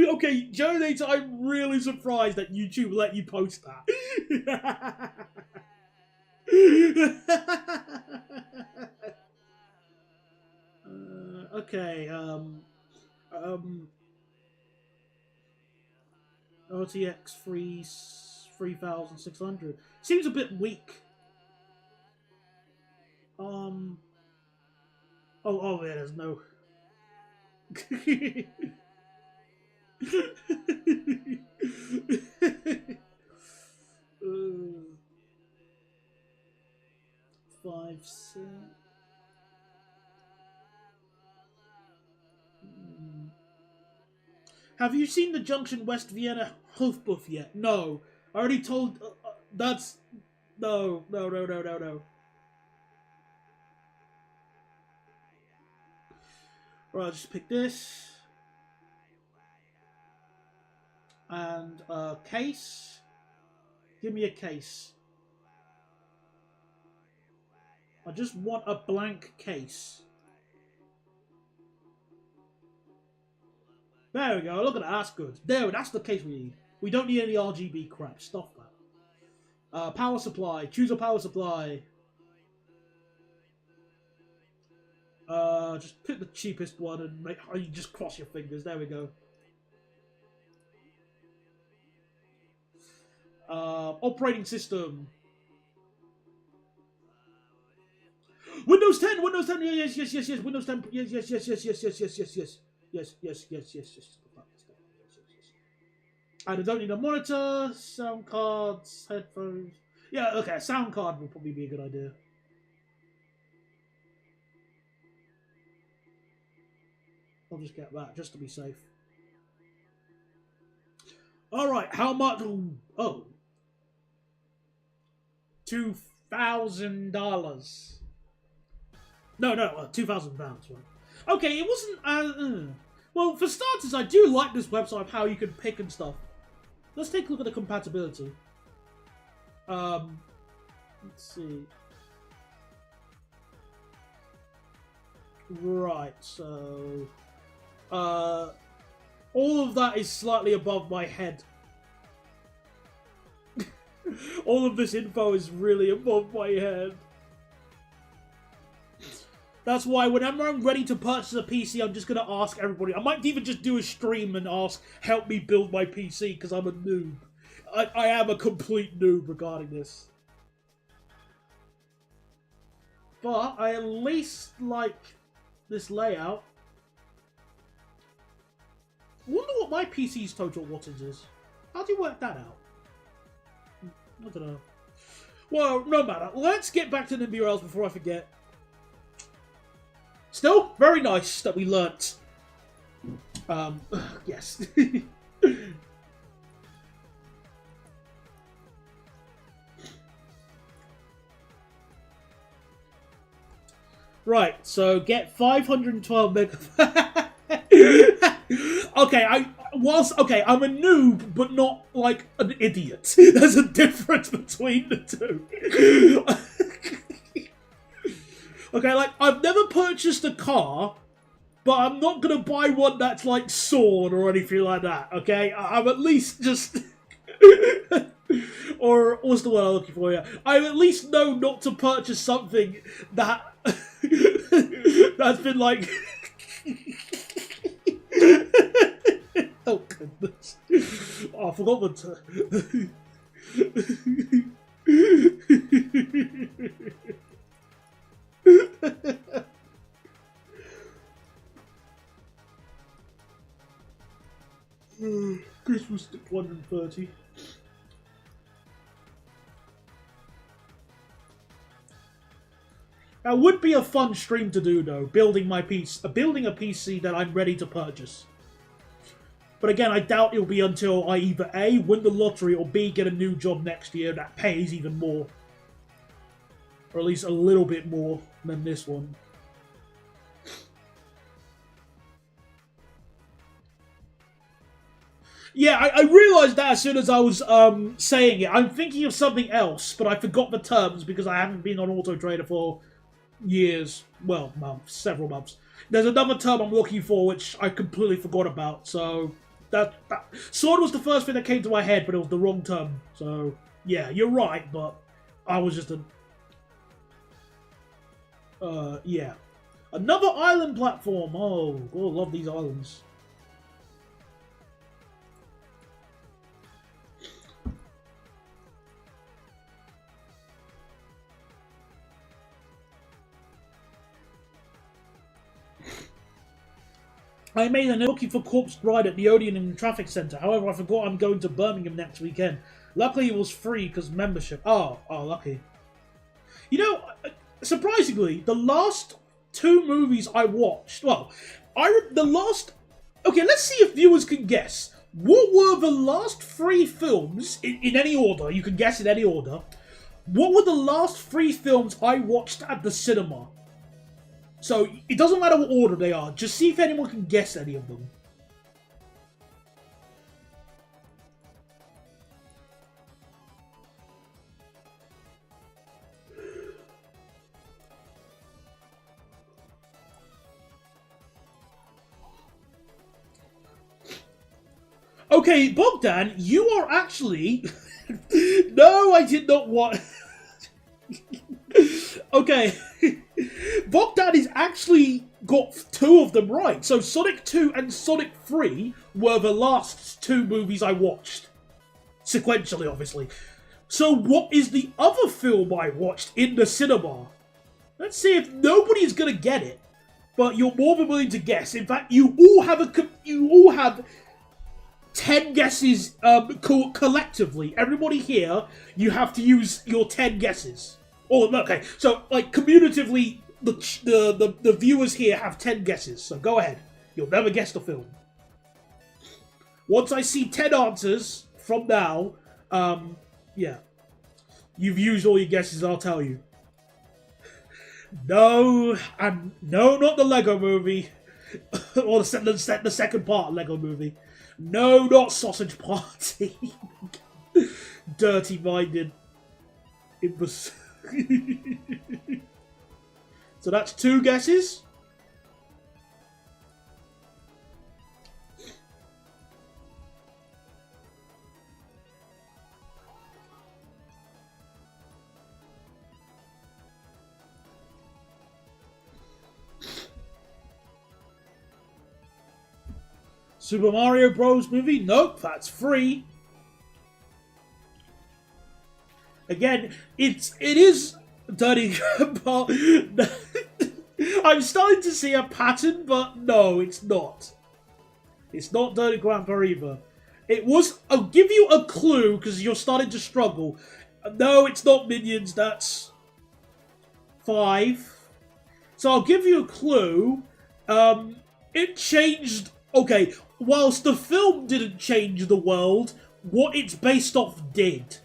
Okay, Jonator, I'm really surprised that YouTube let you post that. Okay, RTX 3600. Seems a bit weak. Oh, yeah, there's no. 5 cents. Have you seen the Junction West Vienna Hofbuff yet? No. I already told. That's. No. Right, I'll just pick this. And case. Give me a case. I just want a blank case. There we go. Look at that. That's good. There, that's the case we need. We don't need any RGB crap. Stop that. Power supply. Choose a power supply. Just pick the cheapest one and make. You just cross your fingers. There we go. Operating system. Windows 10. Windows 10. Yes. Windows 10. Yes. And I don't need a monitor, sound cards, headphones. Yeah, okay, a sound card will probably be a good idea. I'll just get that, just to be safe. Alright, how much? Oh. $2,000. No, £2,000, right? Okay, it wasn't well, for starters, I do like this website of how you can pick and stuff. Let's take a look at the compatibility. Let's see. Right, so all of that is slightly above my head. All of this info is really above my head. That's why whenever I'm ready to purchase a PC, I'm just going to ask everybody. I might even just do a stream and ask, help me build my PC, because I'm a noob. I am a complete noob regarding this. But I at least like this layout. I wonder what my PC's total wattage is. How do you work that out? I don't know. Well, no matter. Let's get back to Nimby Rails before I forget. Still, very nice that we learnt. Yes. Right, so get 512 megabytes. Okay, I'm a noob, but not like an idiot. There's a difference between the two. Okay, like, I've never purchased a car, but I'm not gonna buy one that's like Sword or anything like that, okay? I'm at least just... or, what's the word I'm looking for here? I at least know not to purchase something that... that's been like... Oh, goodness. Oh, I forgot what to... Christmas 130. That would be a fun stream to do, though. Building a PC that I'm ready to purchase. But again, I doubt it'll be until I either A, win the lottery, or B, get a new job next year that pays even more. Or at least a little bit more than this one. Yeah, I realised that as soon as I was saying it. I'm thinking of something else, but I forgot the terms because I haven't been on Auto Trader for years. Well, months, several months. There's another term I'm looking for which I completely forgot about. So that Sword was the first thing that came to my head, but it was the wrong term. So yeah, you're right, but I was just a yeah. Another island platform. Oh, love these islands. I made a booking for Corpse Bride at the Odeon in the traffic centre. However, I forgot I'm going to Birmingham next weekend. Luckily, it was free because membership. Oh, lucky. You know, surprisingly, the last two movies I watched. Well, the last. Okay, let's see if viewers can guess. What were the last three films in any order? You can guess in any order. What were the last three films I watched at the cinema? So, it doesn't matter what order they are. Just see if anyone can guess any of them. Okay, Bogdan, you are actually... No, I did not want... Okay. Bogdan has actually got two of them right. So Sonic 2 and Sonic 3 were the last two movies I watched. Sequentially, obviously. So what is the other film I watched in the cinema? Let's see if nobody's going to get it. But you're more than willing to guess. In fact, you all have 10 guesses collectively. Everybody here, you have to use your 10 guesses. Oh, okay. So, like, cumulatively, the viewers here have 10 guesses. So go ahead. You'll never guess the film. Once I see 10 answers from now, yeah. You've used all your guesses, I'll tell you. No, and no, not the Lego Movie. Or the second part of Lego Movie. No, not Sausage Party. Dirty-minded. It was... So that's two guesses. Super Mario Bros. Movie? Nope, that's free. Again, it is Dirty Grandpa. I'm starting to see a pattern, but no, it's not. It's not Dirty Grandpa either. It was... I'll give you a clue, because you're starting to struggle. No, it's not Minions, that's 5. So I'll give you a clue. It changed... Okay, whilst the film didn't change the world, what it's based off did.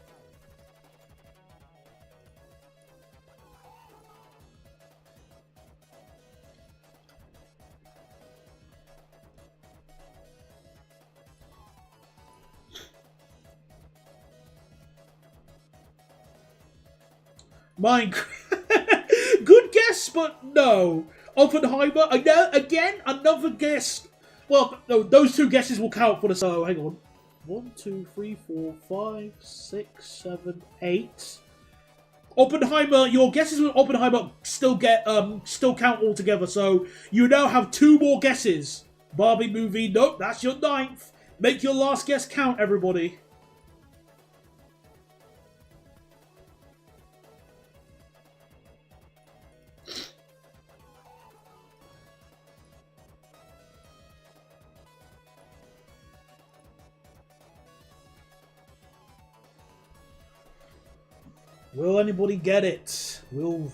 Minecraft. Good guess, but no. Oppenheimer. Again, another guess. Well, no, those two guesses will count for the... So, hang on. 1, 2, 3, 4, 5, 6, 7, 8. Oppenheimer, your guesses with Oppenheimer still count altogether, so you now have 2 more guesses. Barbie movie, nope, that's your 9th. Make your last guess count, everybody. Will anybody get it? Well,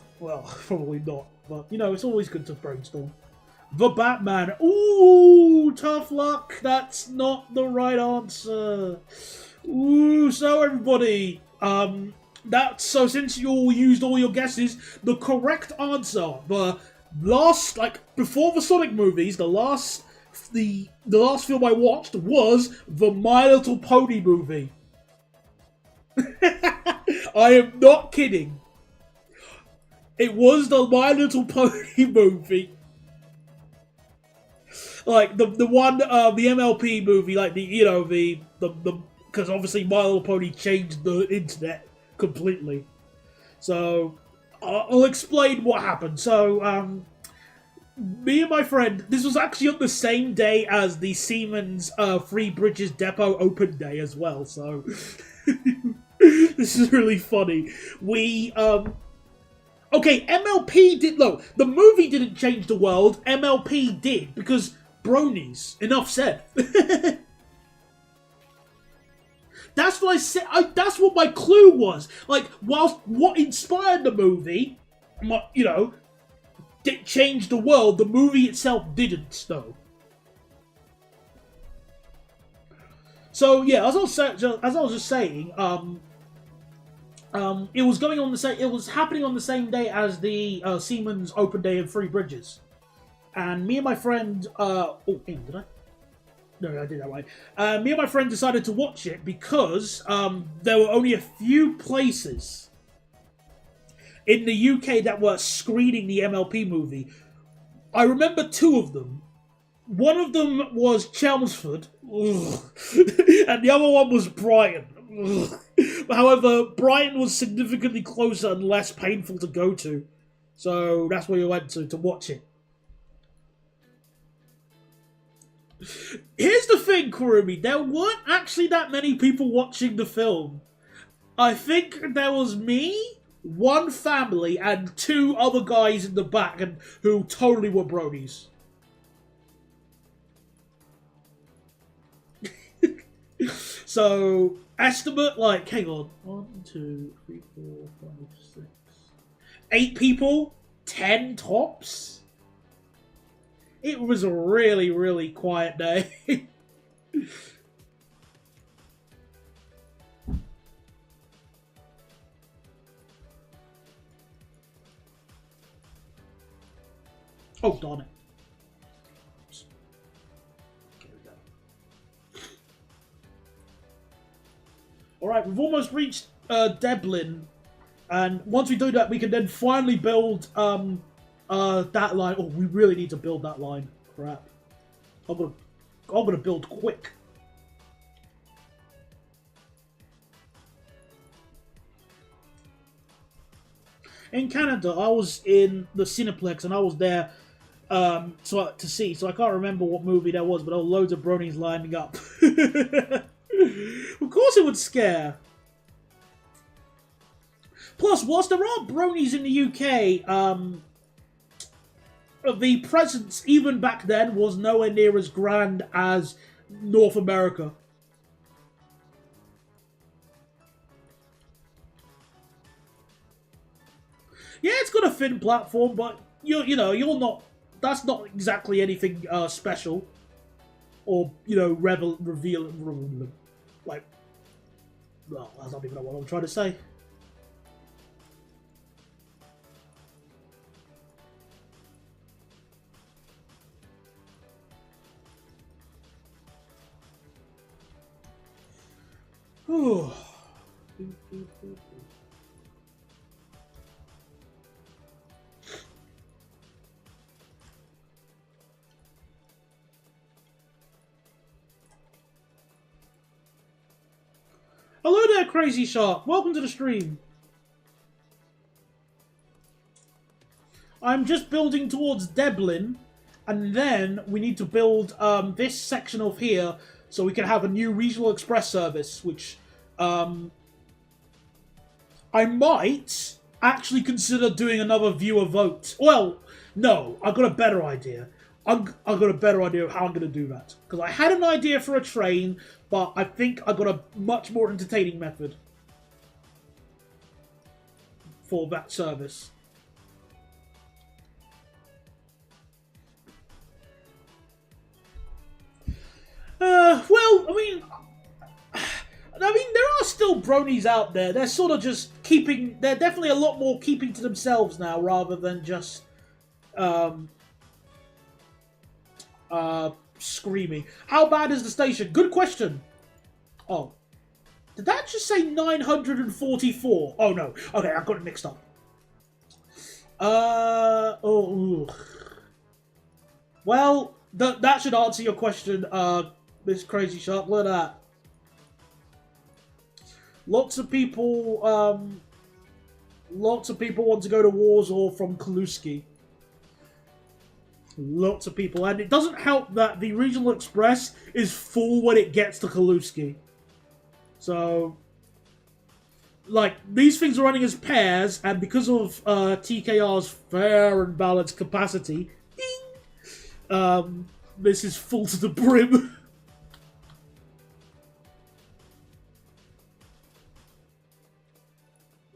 probably not. But, you know, it's always good to brainstorm. The Batman. Ooh, tough luck. That's not the right answer. Ooh, so everybody, so since you all used all your guesses, the correct answer, the last, before the Sonic movies, the last film I watched was the My Little Pony movie. I am not kidding. It was the My Little Pony movie. Like, the one, the MLP movie, like, because obviously My Little Pony changed the internet completely. So, I'll explain what happened. So, me and my friend, this was actually on the same day as the Siemens Three Bridges Depot open day as well, so... This is really funny. Okay, MLP did... No, the movie didn't change the world. MLP did, because bronies. Enough said. That's what I said. That's what my clue was. Like, whilst what inspired the movie, you know, did change the world, the movie itself didn't, though. So yeah, as I was just saying, it was going on the same. It was happening on the same day as the Siemens Open Day in Three Bridges, and me and my friend. Did I? No, I did that right. Me and my friend decided to watch it because there were only a few places in the UK that were screening the MLP movie. I remember two of them. One of them was Chelmsford, and the other one was Brighton. However, Brighton was significantly closer and less painful to go to, so that's where we went to watch it. Here's the thing, Kurumi, there weren't actually that many people watching the film. I think there was me, one family, and two other guys in the back and who totally were bronies. So, estimate, like, hang on. 1, 2, 3, 4, 5, 6. 8 people? 10 tops? It was a really, really quiet day. Oh, darn it. Alright, we've almost reached Deblin, and once we do that, we can then finally build that line. Oh, we really need to build that line. Crap. I'm gonna build quick. In Canada, I was in the Cineplex, and I was there to see, so I can't remember what movie that was, but there were loads of bronies lining up. Of course it would scare. Plus, whilst there are bronies in the UK, the presence, even back then, was nowhere near as grand as North America. Yeah, it's got a thin platform, but you're not. That's not exactly anything special, or reveal. Like, well, that's not even what I'm trying to say. Hello there, Crazy Shark. Welcome to the stream. I'm just building towards Deblin, and then we need to build this section of here so we can have a new regional express service, which I might actually consider doing another viewer vote. Well, no, I've got a better idea. I've got a better idea of how I'm going to do that. Because I had an idea for a train, but I think I've got a much more entertaining method for that service. Well, I mean, there are still bronies out there. They're sort of just keeping. They're definitely a lot more keeping to themselves now, rather than just screaming. How bad is the station? Good question. Oh, did that just say 944? Oh no. Okay, I got it mixed up. Oh. Well, that should answer your question, Miss Crazy Shark. Look at that. Lots of people want to go to Warsaw from Kaluski. Lots of people. And it doesn't help that the Regional Express is full when it gets to Kaluski. So, like, these things are running as pairs, and because of TKR's fair and balanced capacity, ding, This is full to the brim.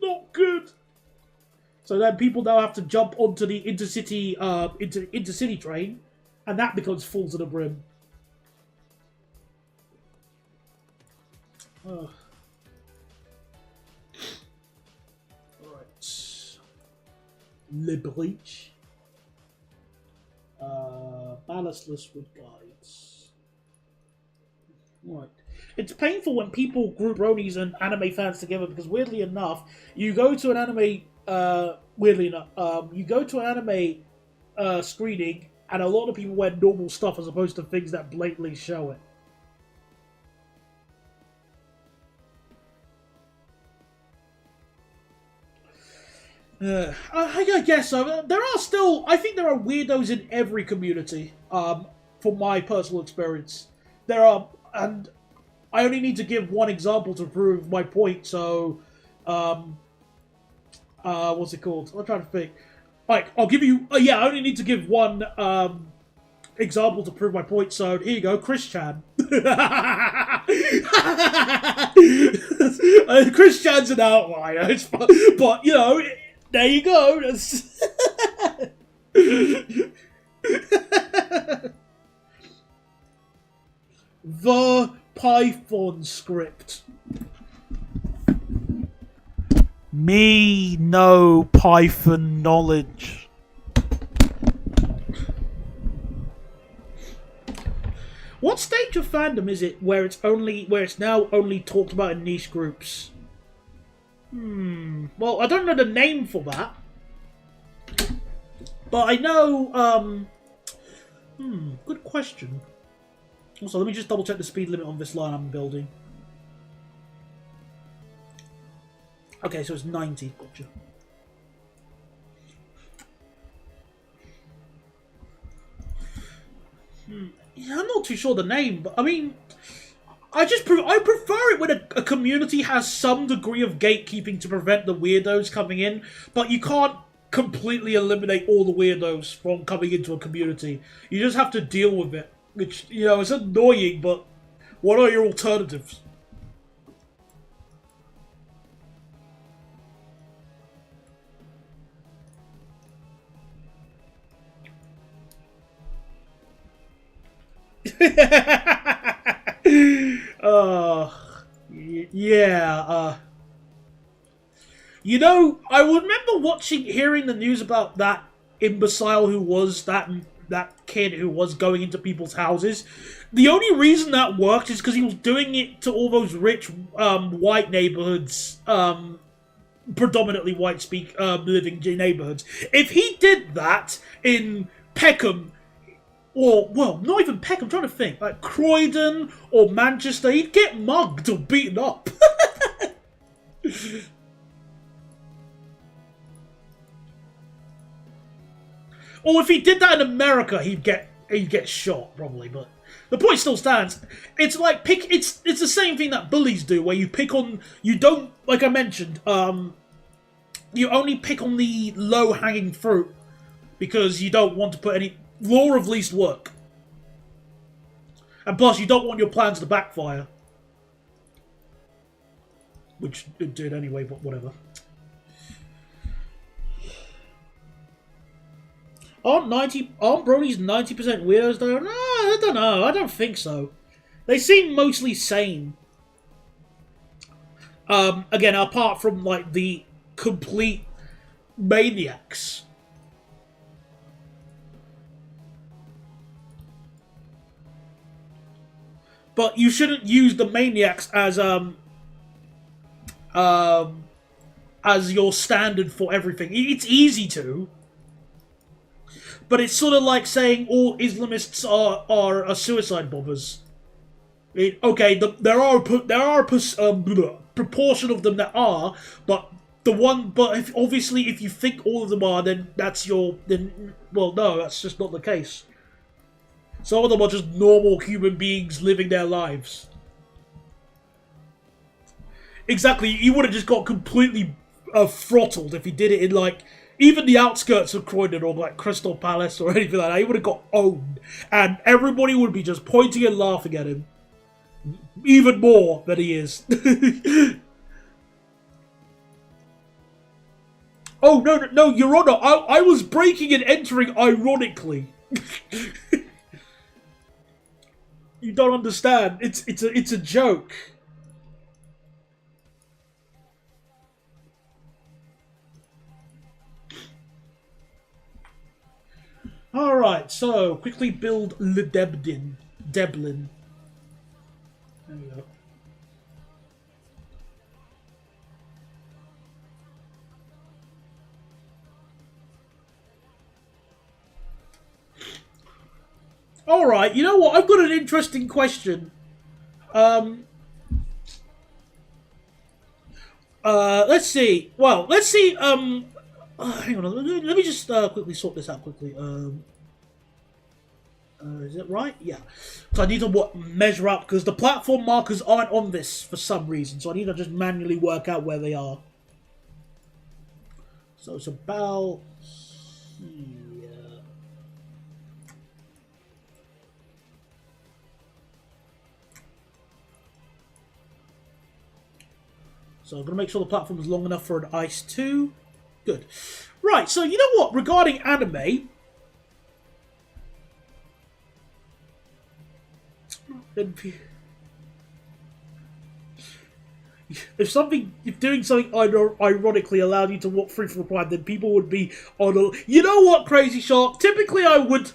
Not good. So then people now have to jump onto the intercity train, and that becomes full to the brim. Right. Le Breach. Ballastless wood guides. Right. It's painful when people group bronies and anime fans together because weirdly enough, you go to an anime screening and a lot of people wear normal stuff as opposed to things that blatantly show it. I guess so. There are still, I think there are weirdos in every community, from my personal experience. There are, and I only need to give one example to prove my point, so, what's it called? I'm trying to think. Like, I'll give you, I only need to give one, example to prove my point, so here you go, Chris Chan. Chris Chan's an outlier, but, you know, there you go. The Python script. Me no Python knowledge. What stage of fandom is it where it's now only talked about in niche groups? Well, I don't know the name for that. But I know, good question. Also, let me just double check the speed limit on this line I'm building. Okay, so it's 90. Gotcha. Yeah, I'm not too sure the name, but I mean, I prefer it when a community has some degree of gatekeeping to prevent the weirdos coming in, but you can't completely eliminate all the weirdos from coming into a community. You just have to deal with it, which, you know, is annoying, but what are your alternatives? You know, I remember hearing the news about that imbecile who was that kid who was going into people's houses. The only reason that worked is because he was doing it to all those rich white neighborhoods, predominantly white living neighborhoods. If he did that in Peckham, or, well, not even Peckham, I'm trying to think, like Croydon or Manchester, he'd get mugged or beaten up. Or if he did that in America, he'd get shot, probably, but the point still stands. It's like it's the same thing that bullies do, where you don't, like I mentioned, you only pick on the low-hanging fruit because you don't want to put any law of least work. And plus, you don't want your plans to backfire. Which it did anyway, but whatever. Aren't bronies 90% weirdos though? No, I don't know. I don't think so. They seem mostly sane. Again, apart from like the complete maniacs. But you shouldn't use the maniacs as your standard for everything. It's easy to. But it's sort of like saying all Islamists are suicide bombers. Okay, there are a proportion of them that are, but obviously if you think all of them are, then well, no, that's just not the case. Some of them are just normal human beings living their lives. Exactly, you would have just got completely throttled if he did it in like even the outskirts of Croydon or like Crystal Palace or anything like that, he would have got owned, and everybody would be just pointing and laughing at him, even more than he is. Oh no, Your Honor, I was breaking and entering ironically. You don't understand. It's a joke. Alright, so quickly build Le Deblin. There we go. Alright, you know what? I've got an interesting question. Let's see. Well, let's see. Hang on. Let me just quickly sort this out quickly. Is it right? Yeah. So I need to measure up because the platform markers aren't on this for some reason. So I need to just manually work out where they are. So it's about here. So I'm going to make sure the platform is long enough for an Ice 2. Good. Right, so you know what? Regarding anime... If doing something ironically allowed you to walk free from crime, then people would be on a... You know what, Crazy Shark? Typically I would...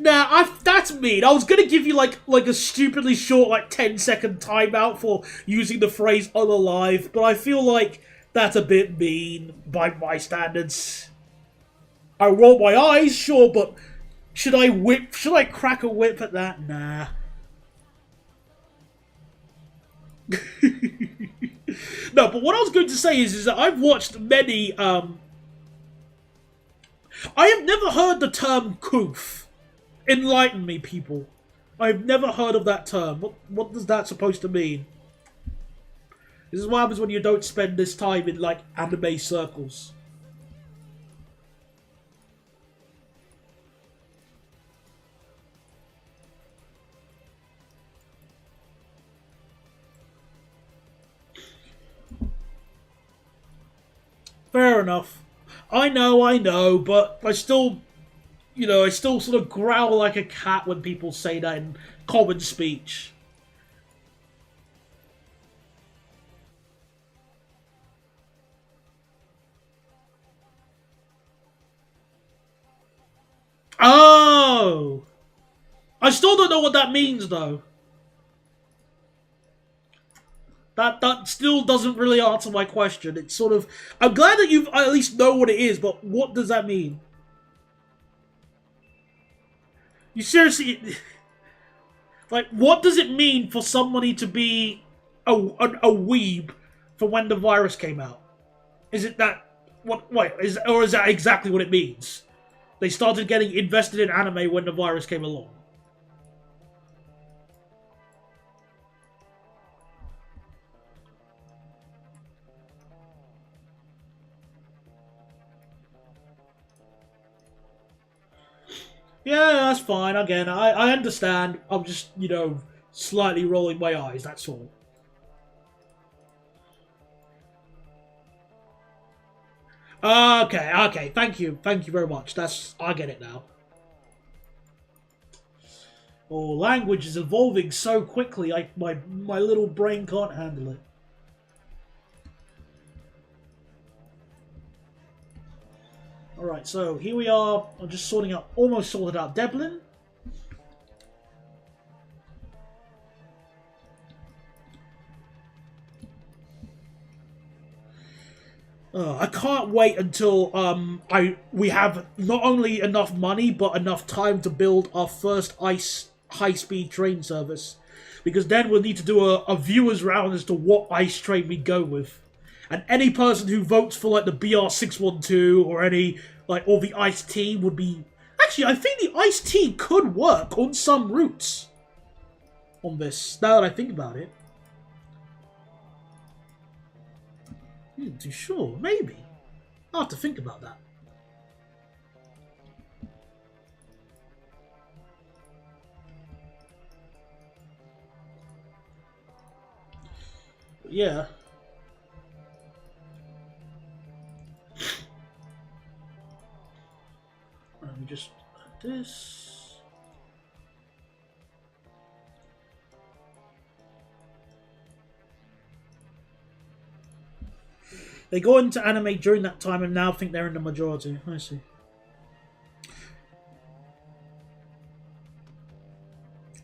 Nah, that's mean. I was gonna give you like a stupidly short 10-second timeout for using the phrase unalive, but I feel like that's a bit mean by my standards. I roll my eyes, sure, but should I crack a whip at that? Nah. No, but what I was going to say is that I've watched many I have never heard the term coof. Enlighten me, people. I've never heard of that term. What does that supposed to mean? This is what happens when you don't spend this time in, anime circles. Fair enough. I know, but I still... I still sort of growl like a cat when people say that in common speech. Oh! I still don't know what that means, though. That still doesn't really answer my question. It's sort of... I'm glad that you at least know what it is, but what does that mean? You seriously... what does it mean for somebody to be a weeb for when the virus came out? Is it that... is that exactly what it means? They started getting invested in anime when the virus came along. Yeah, that's fine. Again, I understand. I'm just, slightly rolling my eyes, that's all. Okay. Thank you very much. I get it now. Oh, language is evolving so quickly, my little brain can't handle it. Alright, so here we are. I'm just almost sorted out Deblin. I can't wait until we have not only enough money but enough time to build our first ice high-speed train service, because then we'll need to do a viewers round as to what ice train we go with, and any person who votes for the BR612 or or the Ice T would be... Actually, I think the Ice T could work on some routes on this, now that I think about it. Too sure. Maybe. I'll have to think about that. But yeah. Let me just add this. They go into anime during that time and now think they're in the majority. I see.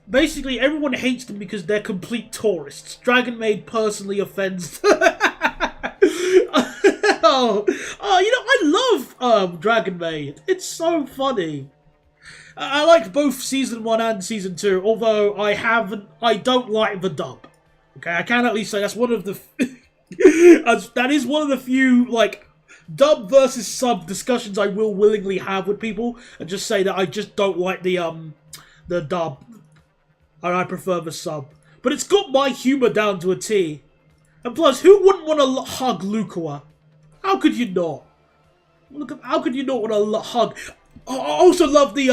Basically, everyone hates them because they're complete tourists. Dragon Maid personally offends. Oh, I love Dragon Maid. It's so funny. I liked both season 1 and season 2, although I don't like the dub. Okay, I can at least say that's one of the that is one of the few like dub versus sub discussions I will willingly have with people, and just say that I just don't like the dub, and I prefer the sub. But it's got my humor down to a T. And plus, who wouldn't want to hug Lukua? How could you not? How could you not want to hug? I also love the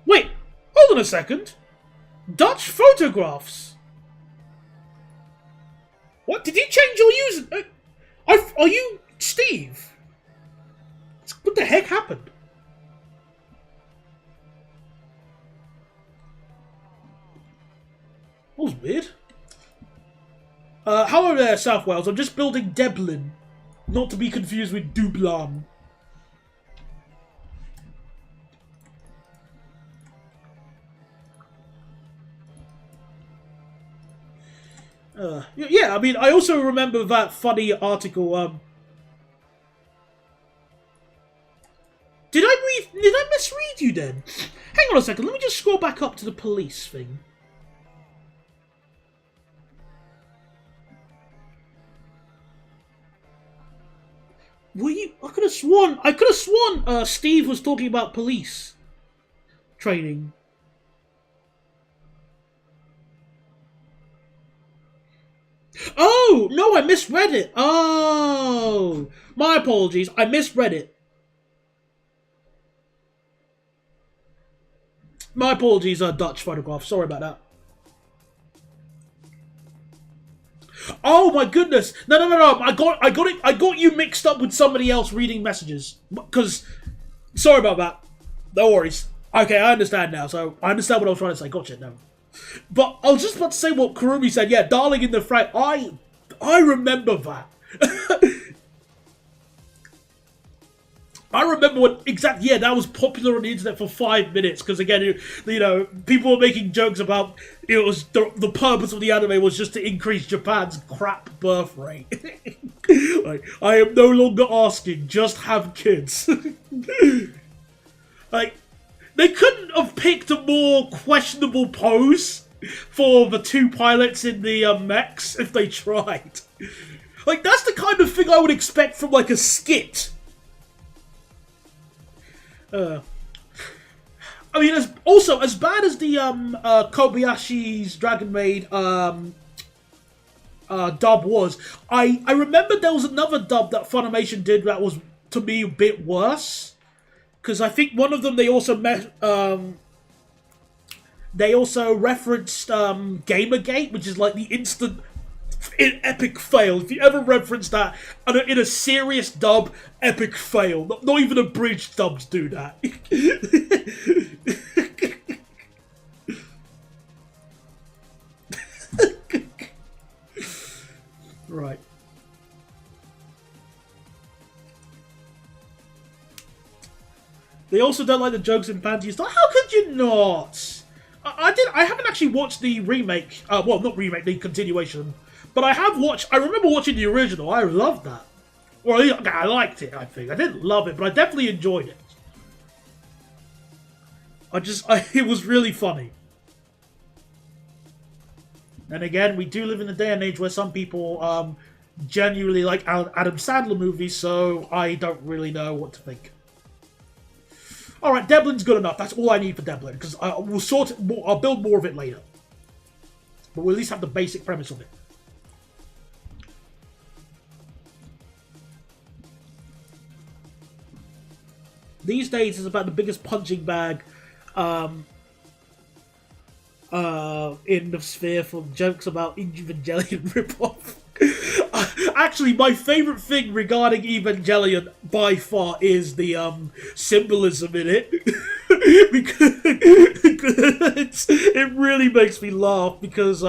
Wait, hold on a second. Dutch photographs. What? Did you change your user? Are you Steve? What the heck happened? That was weird. Hello there, South Wales. I'm just building Deblin. Not to be confused with Dublin. Yeah, I mean, I also remember that funny article, Did I misread you then? Hang on a second, let me just scroll back up to the police thing. Were you? I could have sworn Steve was talking about police training. Oh, no, I misread it. Oh, my apologies. I misread it. My apologies, Dutch photograph. Sorry about that. Oh my goodness! No. I got you mixed up with somebody else reading messages. Because, sorry about that. No worries. Okay, I understand now. So I understand what I was trying to say. Gotcha. No. But I was just about to say what Kurumi said. Yeah, darling in the frame. I remember that. I remember when exactly. Yeah, that was popular on the internet for 5 minutes because again, people were making jokes about it was the purpose of the anime was just to increase Japan's crap birth rate. Like, I am no longer asking, just have kids. Like, they couldn't have picked a more questionable pose for the 2 pilots in the mechs if they tried. Like, that's the kind of thing I would expect from like a skit. I mean, as bad as the Kobayashi's Dragon Maid dub was, I remember there was another dub that Funimation did that was, to me, a bit worse. Because I think one of them they also referenced Gamergate, which is like the instant epic fail. If you ever reference that in a serious dub, epic fail. Not even abridged dubs do that. Right. They also don't like the jokes in panties. How could you not? I haven't actually watched the remake. Well, not remake, the continuation. But I remember watching the original. I loved that. Or I liked it, I think. I didn't love it, but I definitely enjoyed it. It was really funny. And again, we do live in a day and age where some people genuinely like Adam Sandler movies, so I don't really know what to think. Alright, Deblin's good enough. That's all I need for Deblin, because I'll build more of it later. But we'll at least have the basic premise of it. These days, it's about the biggest punching bag in the sphere from jokes about Evangelion ripoff. Actually, my favourite thing regarding Evangelion by far is the symbolism in it. because it really makes me laugh because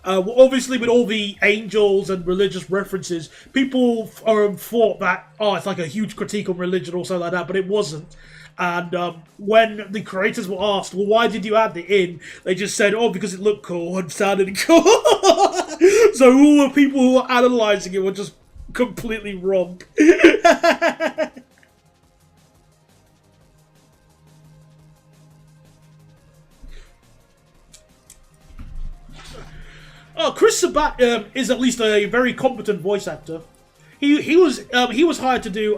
obviously with all the angels and religious references, people thought that, it's like a huge critique on religion or something like that, but it wasn't. And when the creators were asked, well, why did you add it in? They just said, because it looked cool and sounded cool. So all the people who were analysing it were just completely wrong. Chris Sabat is at least a very competent voice actor. He was hired to do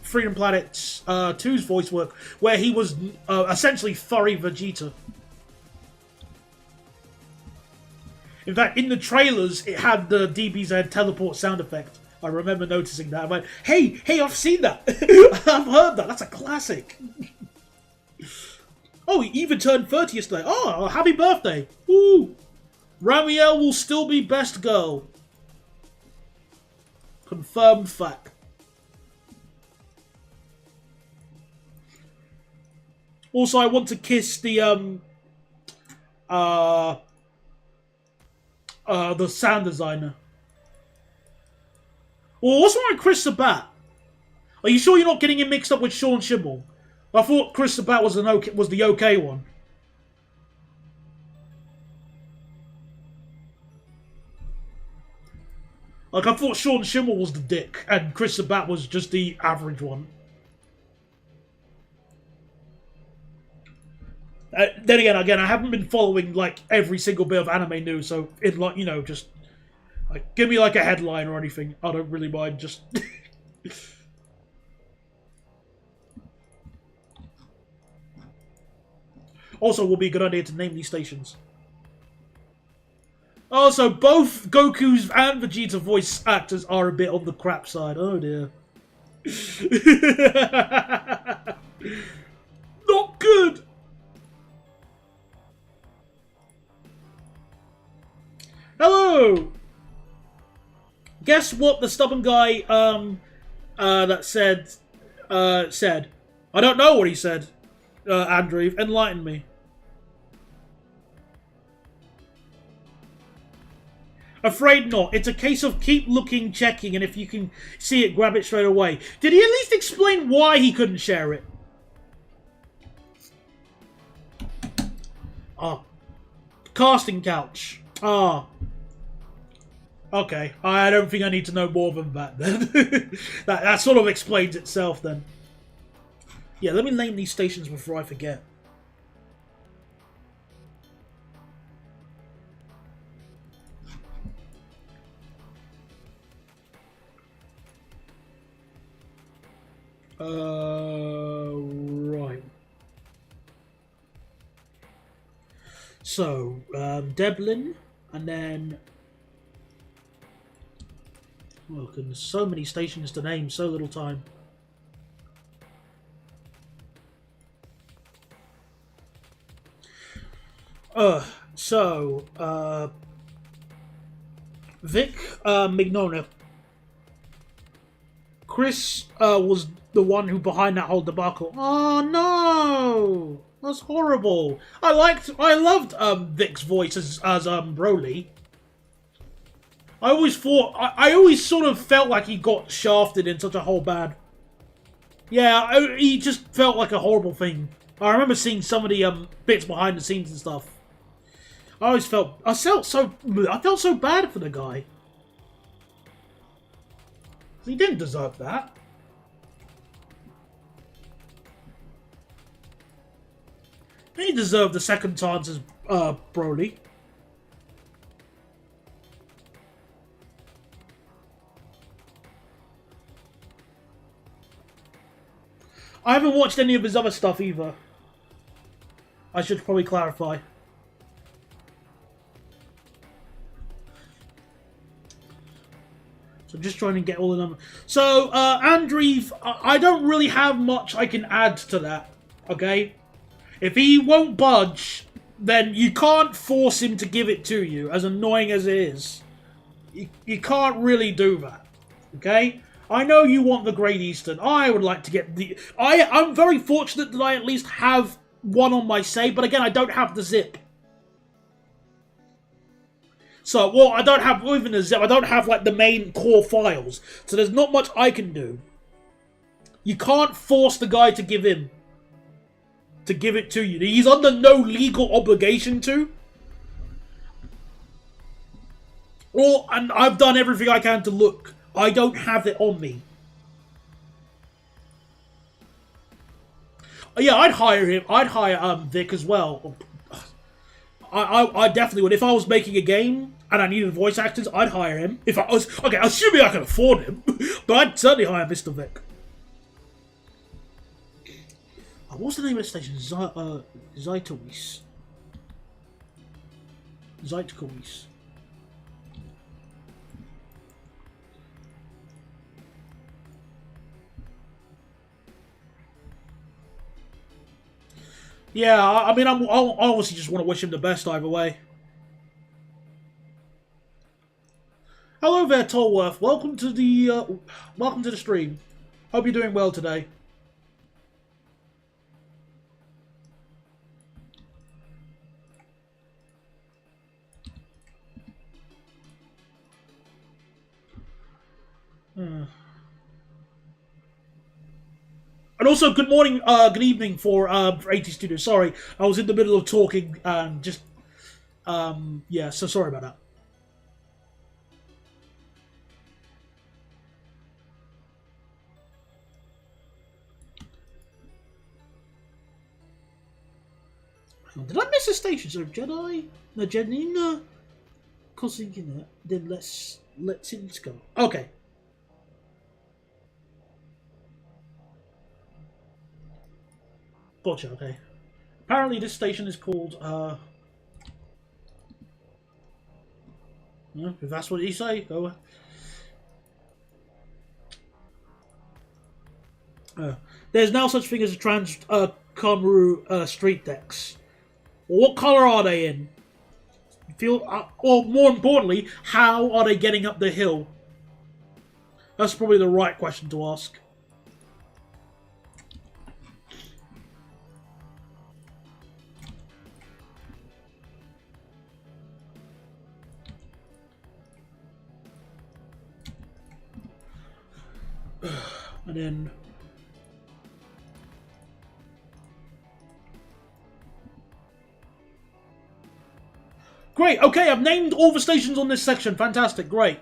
Freedom Planet 2's voice work, where he was essentially furry Vegeta. In fact, in the trailers, it had the DBZ teleport sound effect. I remember noticing that. I went, hey, I've seen that. I've heard that. That's a classic. Oh, he even turned 30 yesterday. Oh, happy birthday. Woo. Ramiel will still be best girl. Confirmed fact. Also, I want to kiss the sound designer. Well, what's wrong with Chris Sabat? Are you sure you're not getting him mixed up with Sean Schibel? I thought Chris Sabat was the okay one. Like, I thought Sean Schibel was the dick, and Chris Sabat was just the average one. Then again, I haven't been following, like, every single bit of anime news, so it, like, just, like, give me, like, a headline or anything. I don't really mind, just... Also, will be a good idea to name these stations. Also, both Goku's and Vegeta voice actors are a bit on the crap side. Oh, dear. Not good! Hello! Guess what the stubborn guy that said. I don't know what he said. Andrew, enlighten me. Afraid not. It's a case of keep looking, checking, and if you can see it, grab it straight away. Did he at least explain why he couldn't share it? Casting couch. Okay. I don't think I need to know more than that then. that sort of explains itself then. Yeah, let me name these stations before I forget. Right. So, Deblin, and then... Oh, goodness, so many stations to name, so little time. Vic Mignogna. Chris was the one who behind that whole debacle. Oh no! That's horrible. I loved Vic's voice as Broly. I always sort of felt like he got shafted in such a whole bad. Yeah, he just felt like a horrible thing. I remember seeing some of the bits behind the scenes and stuff. I felt so bad for the guy. He didn't deserve that. He deserved the second chance as Broly. I haven't watched any of his other stuff either. I should probably clarify. So just trying to get all the numbers. So, Andreev, I don't really have much I can add to that, okay? If he won't budge, then you can't force him to give it to you, as annoying as it is. You can't really do that, okay? I know you want the Great Eastern. I would like to get the... I'm very fortunate that I at least have one on my save, but again, I don't have the zip. So, well, I don't have even the zip. I don't have, like, the main core files. So there's not much I can do. You can't force the guy to give it to you. He's under no legal obligation to. And I've done everything I can to look. I don't have it on me. Yeah, I'd hire him. I'd hire Vic as well. I definitely would. If I was making a game and I needed voice actors, I'd hire him. If I was... Okay, assuming I can afford him. But I'd certainly hire Mr. Vic. What's the name of the station? Zeitowis. Zeitowis. Yeah, I mean, I obviously just want to wish him the best either way. Hello there, Tolworth. Welcome to the stream. Hope you're doing well today. And also, good morning, good evening for 80 Studios. Sorry, I was in the middle of talking and yeah, so sorry about that. Did I miss a station? So Jedi? No, Janina? Cosigina. Then let's go. Okay. Gotcha, okay. Apparently this station is called, if that's what you say, go. There's now such thing as a Kamaru street decks. Well, what color are they in? Or more importantly, how are they getting up the hill? That's probably the right question to ask. And then... Great, okay, I've named all the stations on this section. Fantastic, great.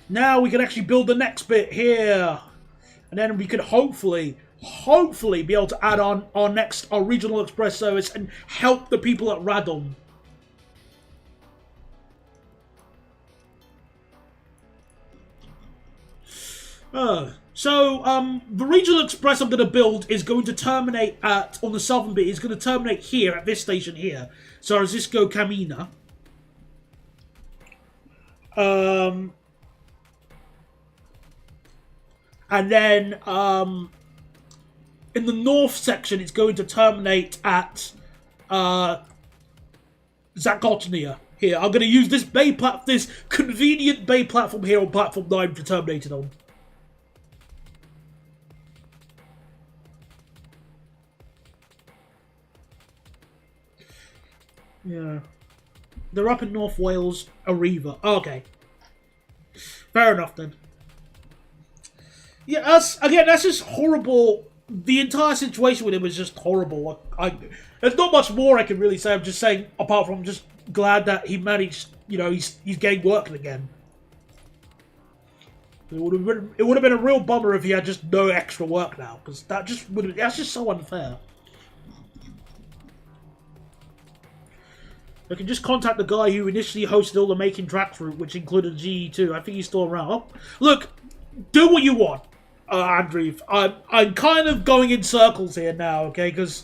Now we can actually build the next bit here. And then we could hopefully be able to add on our regional express service and help the people at Radom. The regional express I'm going to build is going to terminate on the southern bit, is going to terminate here at this station here. So Zisco Camina. And then in the north section it's going to terminate at Zakotnia. Here, I'm going to use this this convenient bay platform here on platform 9 to terminate it on. Yeah. They're up in North Wales, Arriva. Okay. Fair enough then. Yeah, that's just horrible. The entire situation with him was just horrible. There's not much more I can really say. I'm just saying, apart from just glad that he managed, he's getting working again. It would have been a real bummer if he had just no extra work now, because that's just so unfair. I can just contact the guy who initially hosted all the Making Tracks route, which included GE2. I think he's still around. Oh, look, do what you want, Andreev. I'm kind of going in circles here now, okay? Because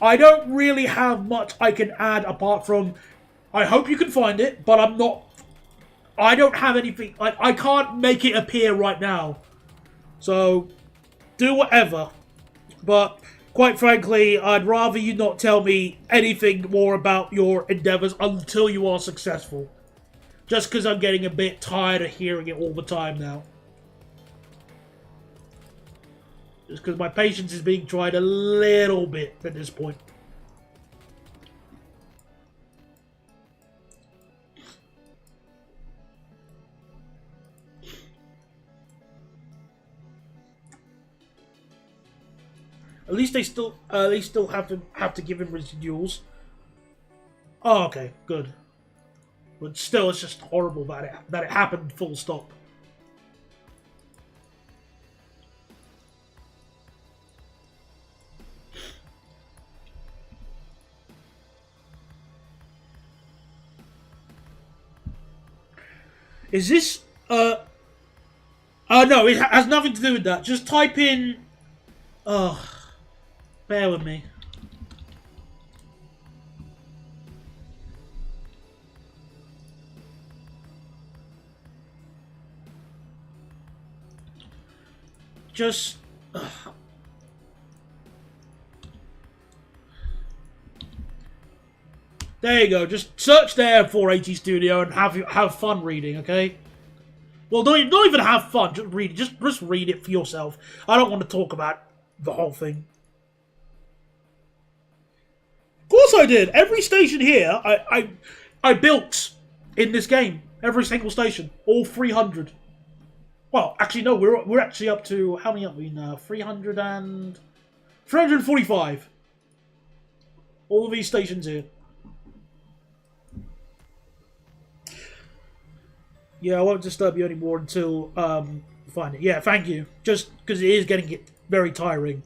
I don't really have much I can add apart from I hope you can find it, but I'm not I don't have anything. Like, I can't make it appear right now. So, do whatever. But, quite frankly, I'd rather you not tell me anything more about your endeavors until you are successful. Just because I'm getting a bit tired of hearing it all the time now. Just because my patience is being tried a little bit at this point. At least they still have to give him residuals. Oh, okay, good. But still, it's just horrible that it happened. Full stop. Is this no, it has nothing to do with that. Just type in. Bear with me. Just. There you go. Just search there 480 Studio and have fun reading, okay? Well, don't even have fun. Just read it. Just read it for yourself. I don't want to talk about the whole thing. Of course I did. Every station here, I built in this game. Every single station, all 300. Well, actually no, we're actually up to how many are we now? 345. All of these stations here. Yeah, I won't disturb you anymore until find it. Yeah, thank you. Just because it is getting very tiring.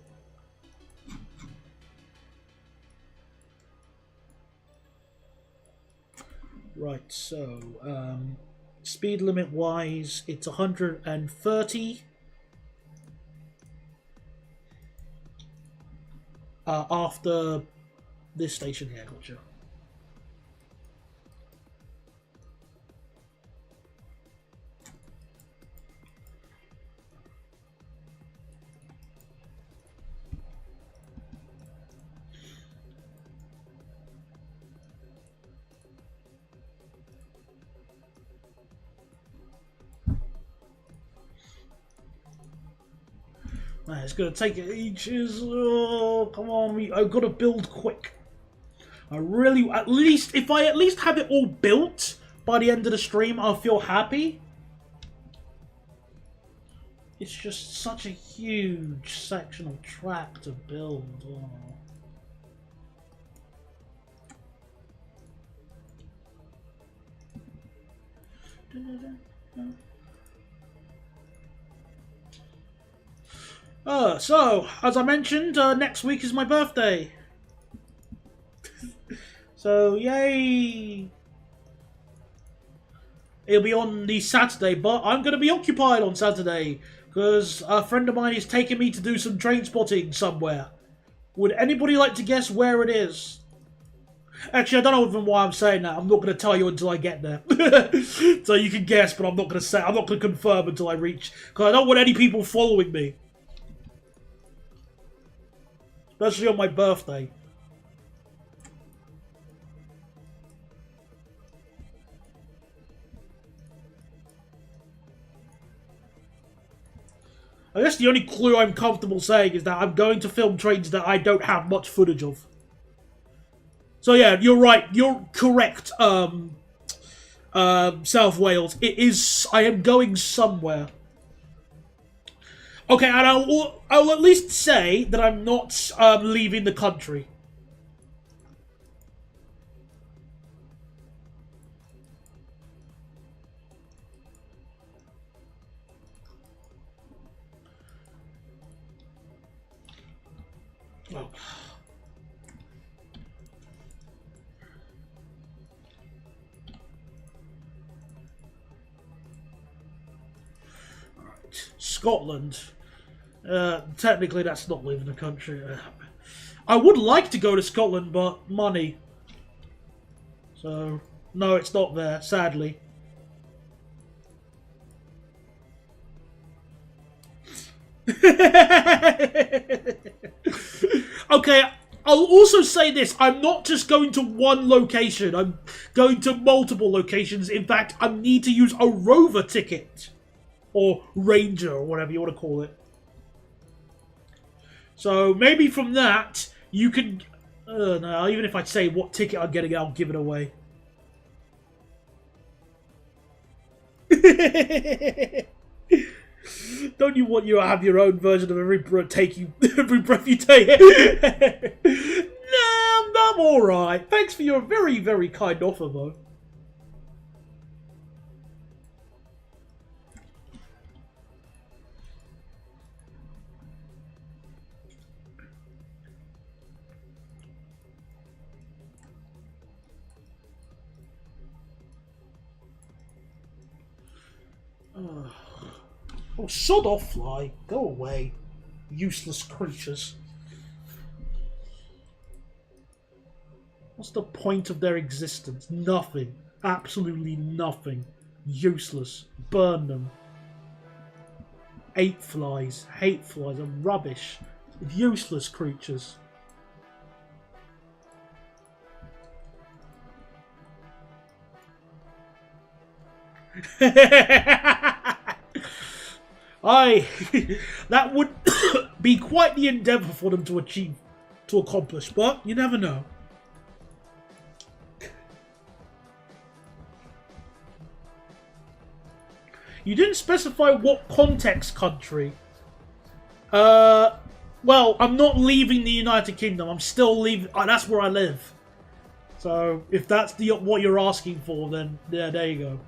Right, so speed limit wise, it's 130. After this station here, gotcha. Man, it's gonna take ages. Oh, come on, I've got to build quick. I really, if I at least have it all built by the end of the stream, I'll feel happy. It's just such a huge section of track to build. So, as I mentioned, next week is my birthday. So, yay! It'll be on the Saturday, but I'm going to be occupied on Saturday, because a friend of mine is taking me to do some train spotting somewhere. Would anybody like to guess where it is? Actually, I don't know even why I'm saying that. I'm not going to tell you until I get there. So you can guess, but I'm not going to say. I'm not going to confirm until I reach, because I don't want any people following me. Especially on my birthday. I guess the only clue I'm comfortable saying is that I'm going to film trains that I don't have much footage of. So yeah, you're right. You're correct, South Wales. It is. I am going somewhere. Okay, and I'll at least say that I'm not leaving the country. Oh. Alright, Scotland. Technically, that's not leaving the country. I would like to go to Scotland, but money. So, no, it's not there, sadly. Okay, I'll also say this. I'm not just going to one location. I'm going to multiple locations. In fact, I need to use a rover ticket. Or ranger, or whatever you want to call it. So maybe from that, you can... no, even if I say what ticket I'm getting, I'll give it away. Don't you want you to have your own version of every breath you take? Nah, I'm alright. Thanks for your very, very kind offer, though. Oh, sod off, fly. Go away. Useless creatures. What's the point of their existence? Nothing. Absolutely nothing. Useless. Burn them. Hate flies. Hate flies are rubbish. Useless creatures. That would be quite the endeavour for them to accomplish, but you never know. You didn't specify what context country. Well, I'm not leaving the United Kingdom. I'm still leaving. That's where I live. So if that's what you're asking for, then yeah, there you go.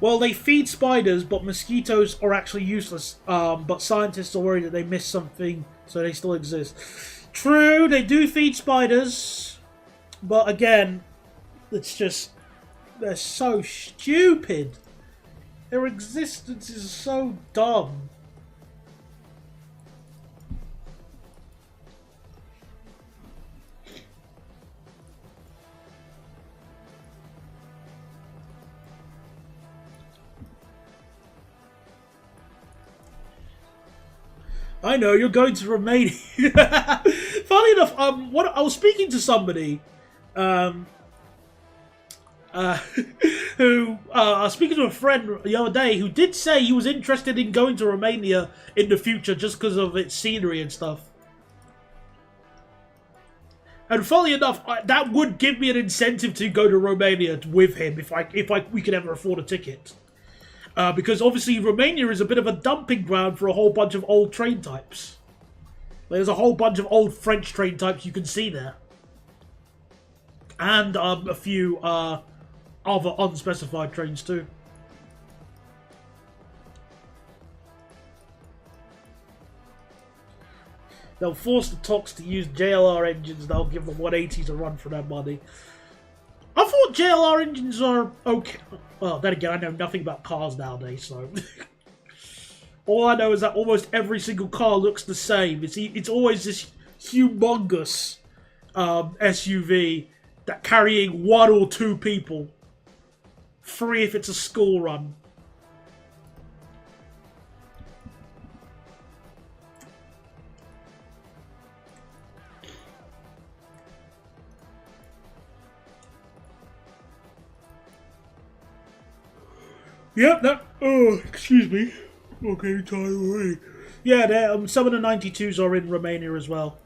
Well, they feed spiders, but mosquitoes are actually useless. But scientists are worried that they missed something, so they still exist. True, they do feed spiders, but again, it's just... they're so stupid. Their existence is so dumb. I know, you're going to Romania. Funny enough, what I was speaking to somebody, who, I was speaking to a friend the other day who did say he was interested in going to Romania in the future just because of its scenery and stuff. And funnily enough, that would give me an incentive to go to Romania with him if we could ever afford a ticket. Because obviously Romania is a bit of a dumping ground for a whole bunch of old train types. There's a whole bunch of old French train types you can see there. And a few other unspecified trains too. They'll force the Toks to use JLR engines. They'll give the 180s a run for their money. I thought JLR engines are okay. Well, then again, I know nothing about cars nowadays, so... All I know is that almost every single car looks the same. It's always this humongous SUV that carrying 1 or 2 people. 3 if it's a school run. Yep, that... Oh, excuse me. Okay, tired away. Yeah, some of the 92s are in Romania as well.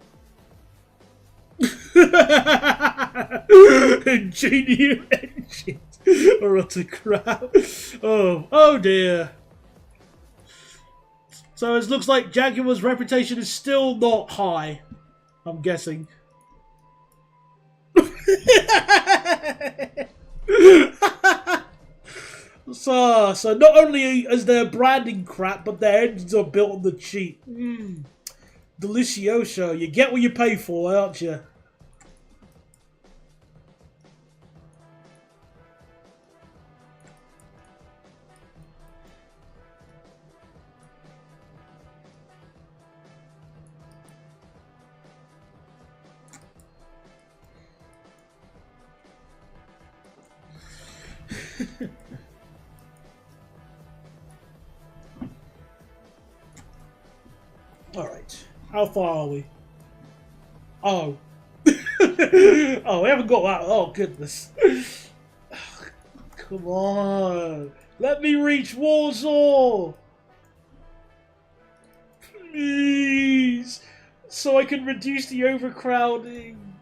Ingenious engines are utter crap. Oh dear. So it looks like Jaguar's reputation is still not high. I'm guessing. So not only is their branding crap, but their engines are built on the cheap. Delicioso. You get what you pay for, aren't you? Alright. How far are we? Oh. Oh, we haven't got that. Oh, goodness. Come on. Let me reach Warsaw. Please. So I can reduce the overcrowding.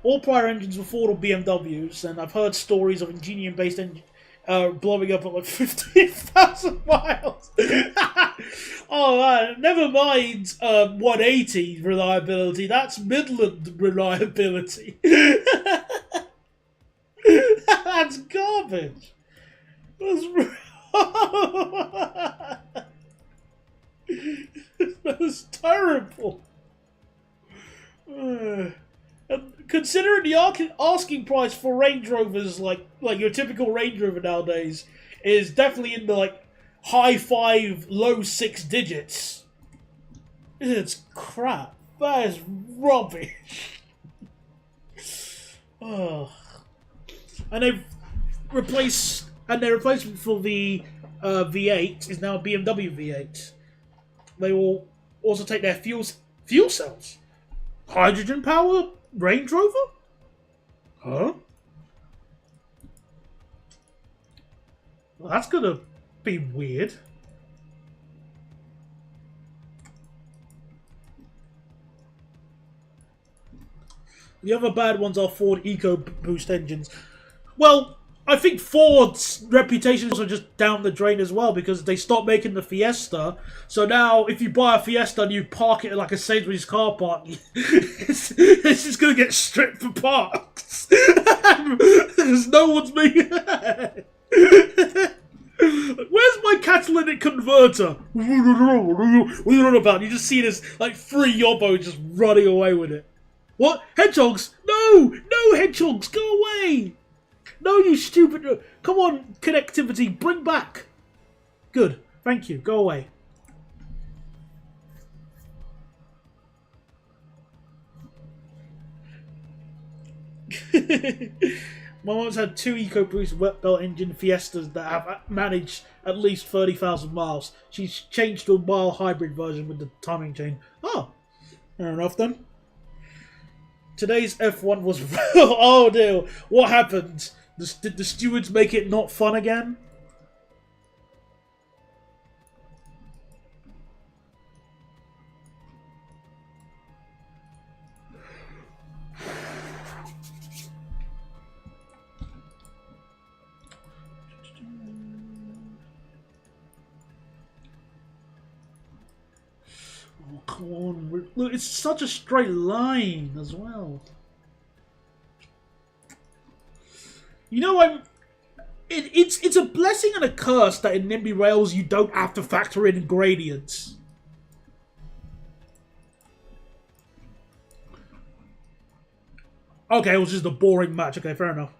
All prior engines were Ford or BMWs, and I've heard stories of Ingenium-based blowing up at like 15,000 miles. Oh man, never mind 180 reliability, that's Midland reliability. That's garbage. That's terrible. And considering the asking price for Range Rovers, like your typical Range Rover nowadays, is definitely in the like high 5, low 6 digits. It's crap. That is rubbish. Oh. And they've replaced, and their replacement for the V8 is now a BMW V8. They will also take their fuel cells. Hydrogen power Range Rover? Huh? Well, that's gonna be weird. The other bad ones are Ford EcoBoost engines. Well, I think Ford's reputations are just down the drain as well because they stopped making the Fiesta. So now, if you buy a Fiesta and you park it in like a Sainsbury's car park, it's just going to get stripped for parts. Because no one's making it. Where's my catalytic converter? What are you on about? You just see this like 3 yobbos just running away with it. What? Hedgehogs? No! No hedgehogs! Go away! No, you stupid... Come on, connectivity, bring back. Good, thank you, go away. My mom's had 2 EcoBoost wet belt engine Fiestas that have managed at least 30,000 miles. She's changed to a mild hybrid version with the timing chain. Oh, fair enough then. Today's F1 was... Oh dear, what happened? Did the stewards make it not fun again? Oh, come on. Look, it's such a straight line as well. You know, it's a blessing and a curse that in Nimby Rails you don't have to factor in gradients. Okay, it was just a boring match. Okay, fair enough.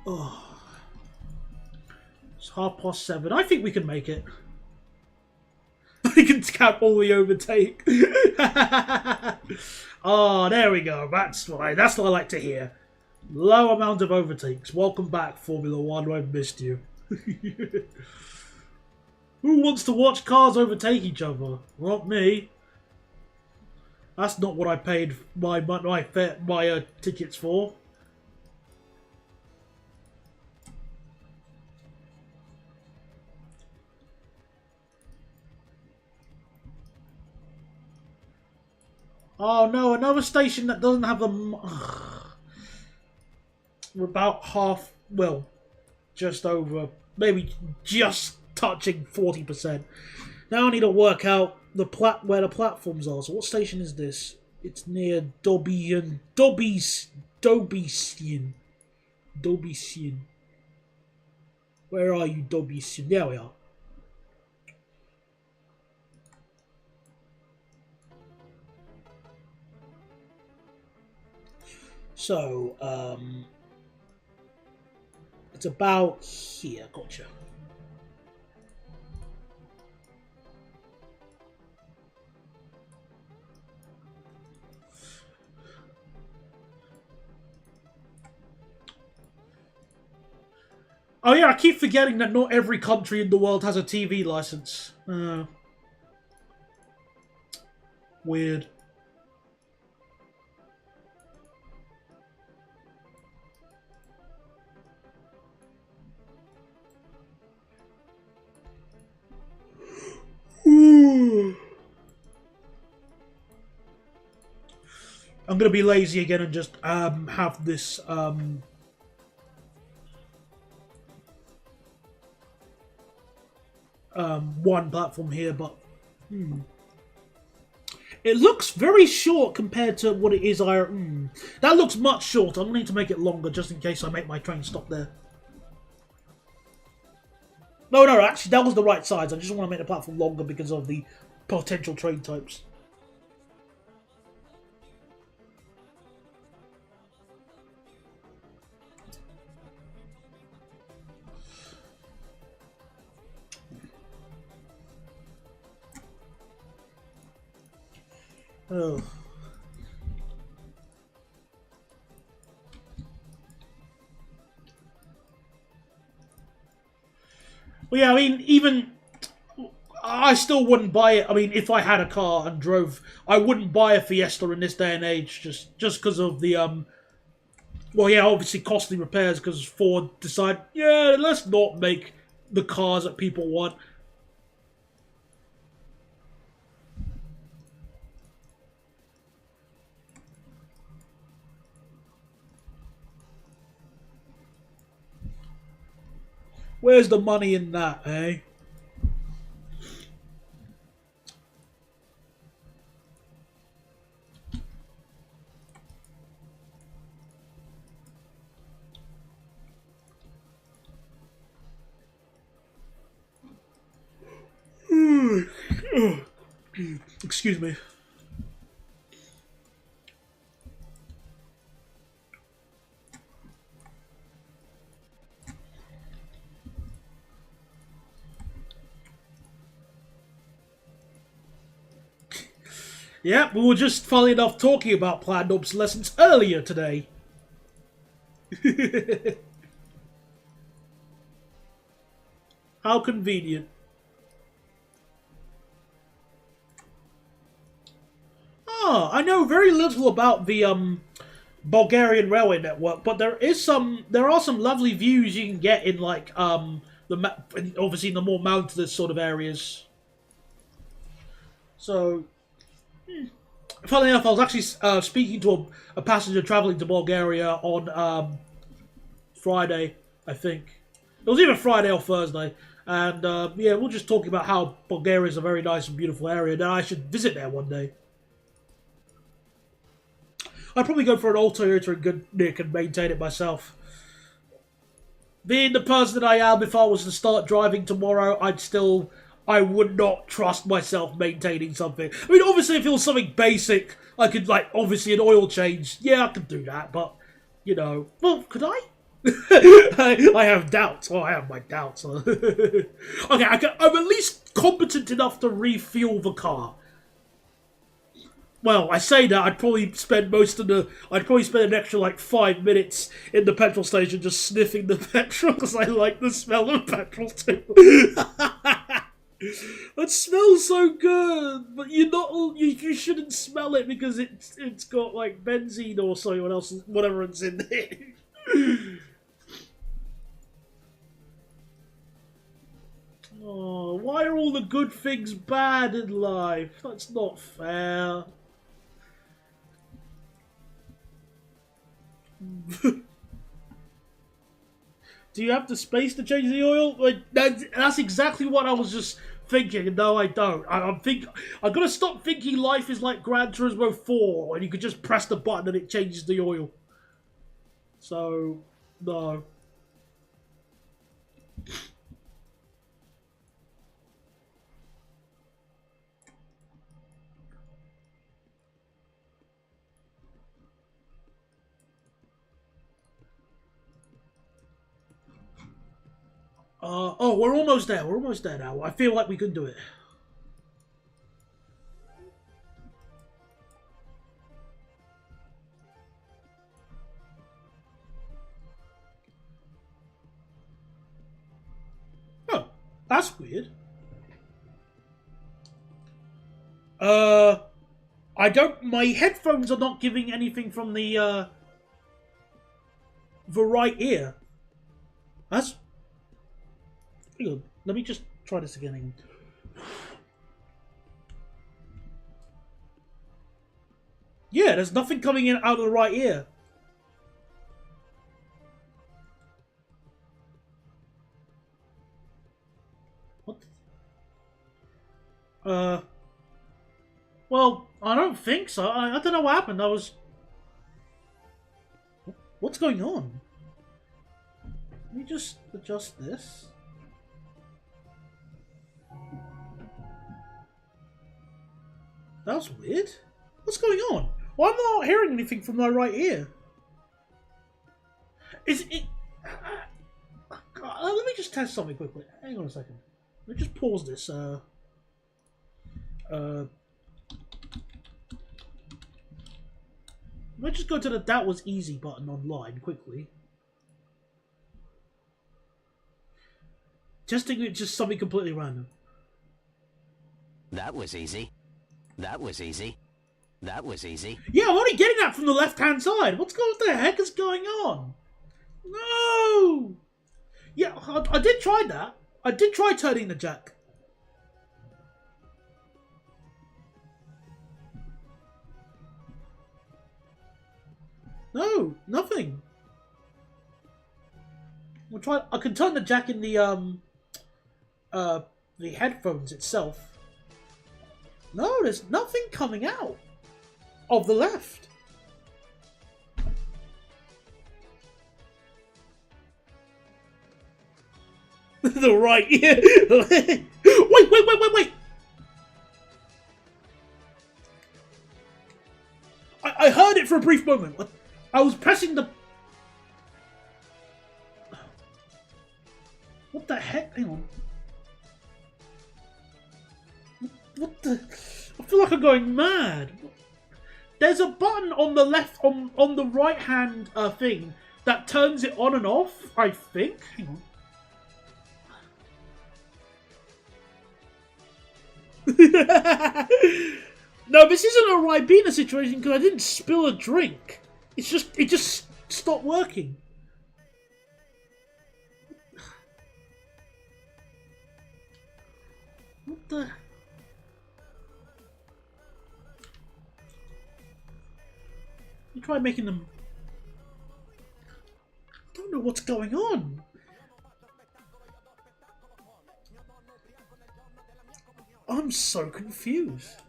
Oh. It's 7:30. I think we can make it. We can tap all the overtake. Oh, there we go. That's what I like to hear. Low amount of overtakes. Welcome back, Formula One. I've missed you. Who wants to watch cars overtake each other? Not me. That's not what I paid my tickets for. Oh no, another station that doesn't have the... We're about half, well, just over, maybe just touching 40%. Now I need to work out where the platforms are. So what station is this? It's near Dobician. Where are you, Dobician? There we are. So, it's about here. Gotcha. Oh yeah, I keep forgetting that not every country in the world has a TV license. Weird. I'm gonna be lazy again and just have this one platform here, but it looks very short compared to what it is. That looks much shorter. I'm gonna need to make it longer just in case I make my train stop there. No, no, actually, that was the right size. I just want to make the platform longer because of the potential train types. Oh. Well, yeah, I mean, even I still wouldn't buy it. I mean, if I had a car and drove, I wouldn't buy a Fiesta in this day and age, just because of the Well, yeah, obviously costly repairs because Ford decided, yeah, let's not make the cars that people want. Where's the money in that, eh? Excuse me. Yeah, we were just, funnily enough, talking about planned obsolescence earlier today. How convenient. Oh, I know very little about the Bulgarian railway network, but there are some lovely views you can get in like obviously in the more mountainous sort of areas. So, funnily enough, I was actually speaking to a passenger traveling to Bulgaria on Friday, I think. It was either Friday or Thursday. And yeah, we're just talking about how Bulgaria is a very nice and beautiful area, and I should visit there one day. I'd probably go for an old Toyota in good nick and maintain it myself. Being the person that I am, if I was to start driving tomorrow, I would not trust myself maintaining something. I mean, obviously, if it was something basic, I could, like, obviously an oil change. Yeah, I could do that, but, you know, well, could I? I have doubts. Oh, I have my doubts. Okay, I'm at least competent enough to refuel the car. Well, I say that I'd probably spend an extra like 5 minutes in the petrol station just sniffing the petrol because I like the smell of petrol too. It smells so good, but you shouldn't smell it because it's got like benzene or something else, whatever it's in there. Oh, why are all the good things bad in life? That's not fair. Do you have the space to change the oil? Like that's exactly what I was just thinking. No, I don't. I'm gonna stop thinking life is like Gran Turismo 4, and you could just press the button and it changes the oil. So, no. Oh, we're almost there. We're almost there now. I feel like we can do it. Oh, that's weird. I don't. My headphones are not giving anything from the right ear. That's. Hang on. Let me just try this again. Yeah, there's nothing coming in out of the right ear. What? Well, I don't think so. I don't know what happened. I was. What's going on? Let me just adjust this. That was weird. What's going on? Why am I not hearing anything from my right ear? Is it... let me just test something quickly. Hang on a second. Let me just pause this. Let me just go to the "That was easy" button online quickly. Testing it, just something completely random. That was easy. That was easy. That was easy. Yeah, I'm only getting that from the left-hand side. What the heck is going on? No! Yeah, I did try that. I did try turning the jack. No, nothing. We'll try. I can turn the jack in the headphones itself. No, there's nothing coming out of the left. The right, yeah. Wait. I heard it for a brief moment. I was pressing the... What the heck? Hang on. What the... I feel like I'm going mad. There's a button on the left, on the right hand thing that turns it on and off, I think. Hang on. No, this isn't a Ribena situation because I didn't spill a drink. It just stopped working. What the... You try making them... I don't know what's going on. I'm so confused.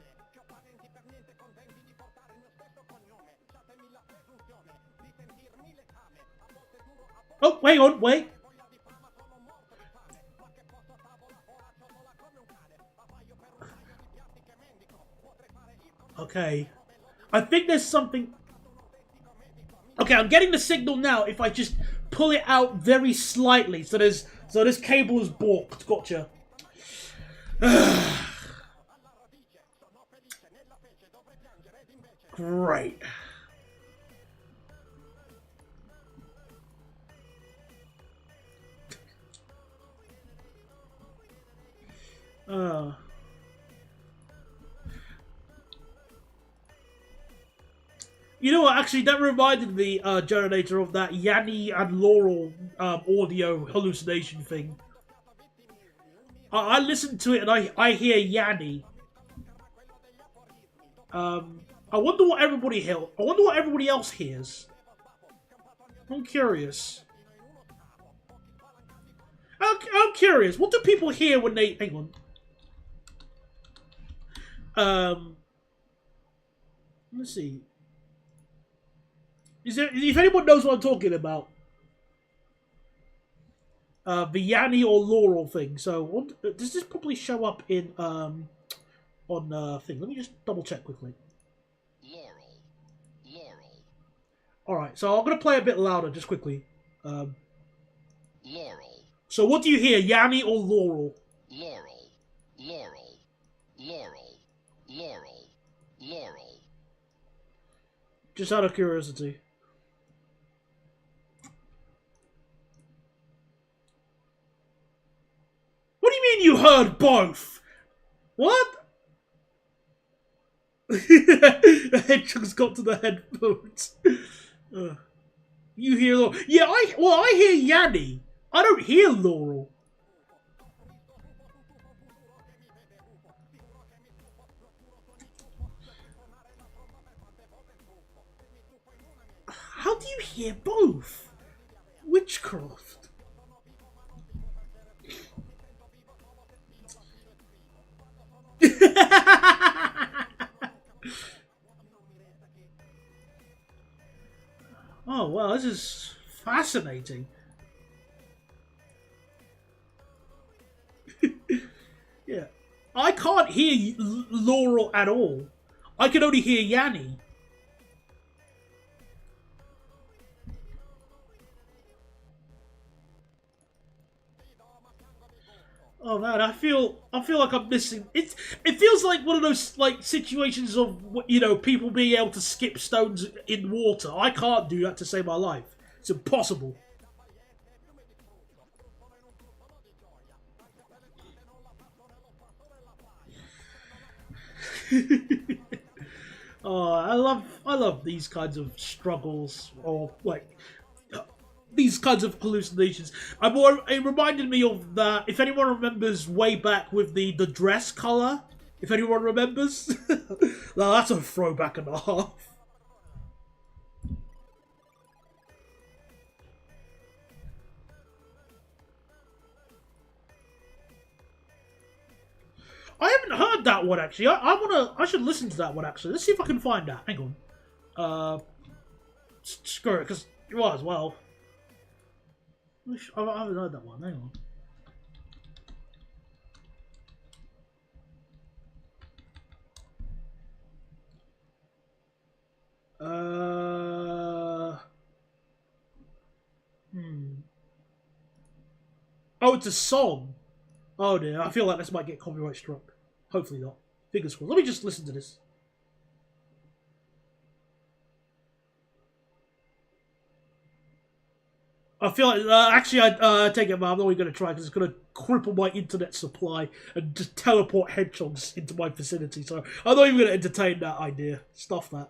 Oh, hang on, wait. Okay. I think there's something... Okay, I'm getting the signal now if I just pull it out very slightly. So this cable is balked. Gotcha. Great. You know what? Actually, that reminded me, generator, of that Yanni and Laurel audio hallucination thing. I listened to it and I hear Yanni. I wonder what everybody hears. I wonder what everybody else hears. I'm curious. I'm curious. What do people hear when they... Hang on. Let's see. If anyone knows what I'm talking about, the Yanni or Laurel thing. So, does this probably show up in on thing? Let me just double check quickly. Laurel. All right, so I'm gonna play a bit louder, just quickly. Laurel. So what do you hear, Yanni or Laurel? Laurel, laurel, laurel, laurel, laurel. Just out of curiosity. What do you mean you heard both? What? The hedgehog's got to the headphones. You hear Laurel? Yeah, I hear Yanni. I don't hear Laurel. How do you hear both? Witchcraft. Oh, wow, this is fascinating. Yeah. I can't hear Laurel at all. I can only hear Yanni. Oh man, I feel like I'm missing. It feels like one of those like situations of people being able to skip stones in water. I can't do that to save my life. It's impossible. Oh, I love these kinds of struggles or like these kinds of hallucinations. It reminded me of that. If anyone remembers way back with the dress color, if anyone remembers, now that's a throwback and a half. I haven't heard that one actually. I should listen to that one actually. Let's see if I can find that. Hang on. Screw it, because you might as well. I haven't heard that one. Hang on. Oh, it's a song. Oh dear, I feel like this might get copyright struck. Hopefully not. Fingers crossed. Let me just listen to this. I feel like, actually, I take it back. I'm not even going to try because it's going to cripple my internet supply and just teleport hedgehogs into my vicinity. So I'm not even going to entertain that idea. Stuff that.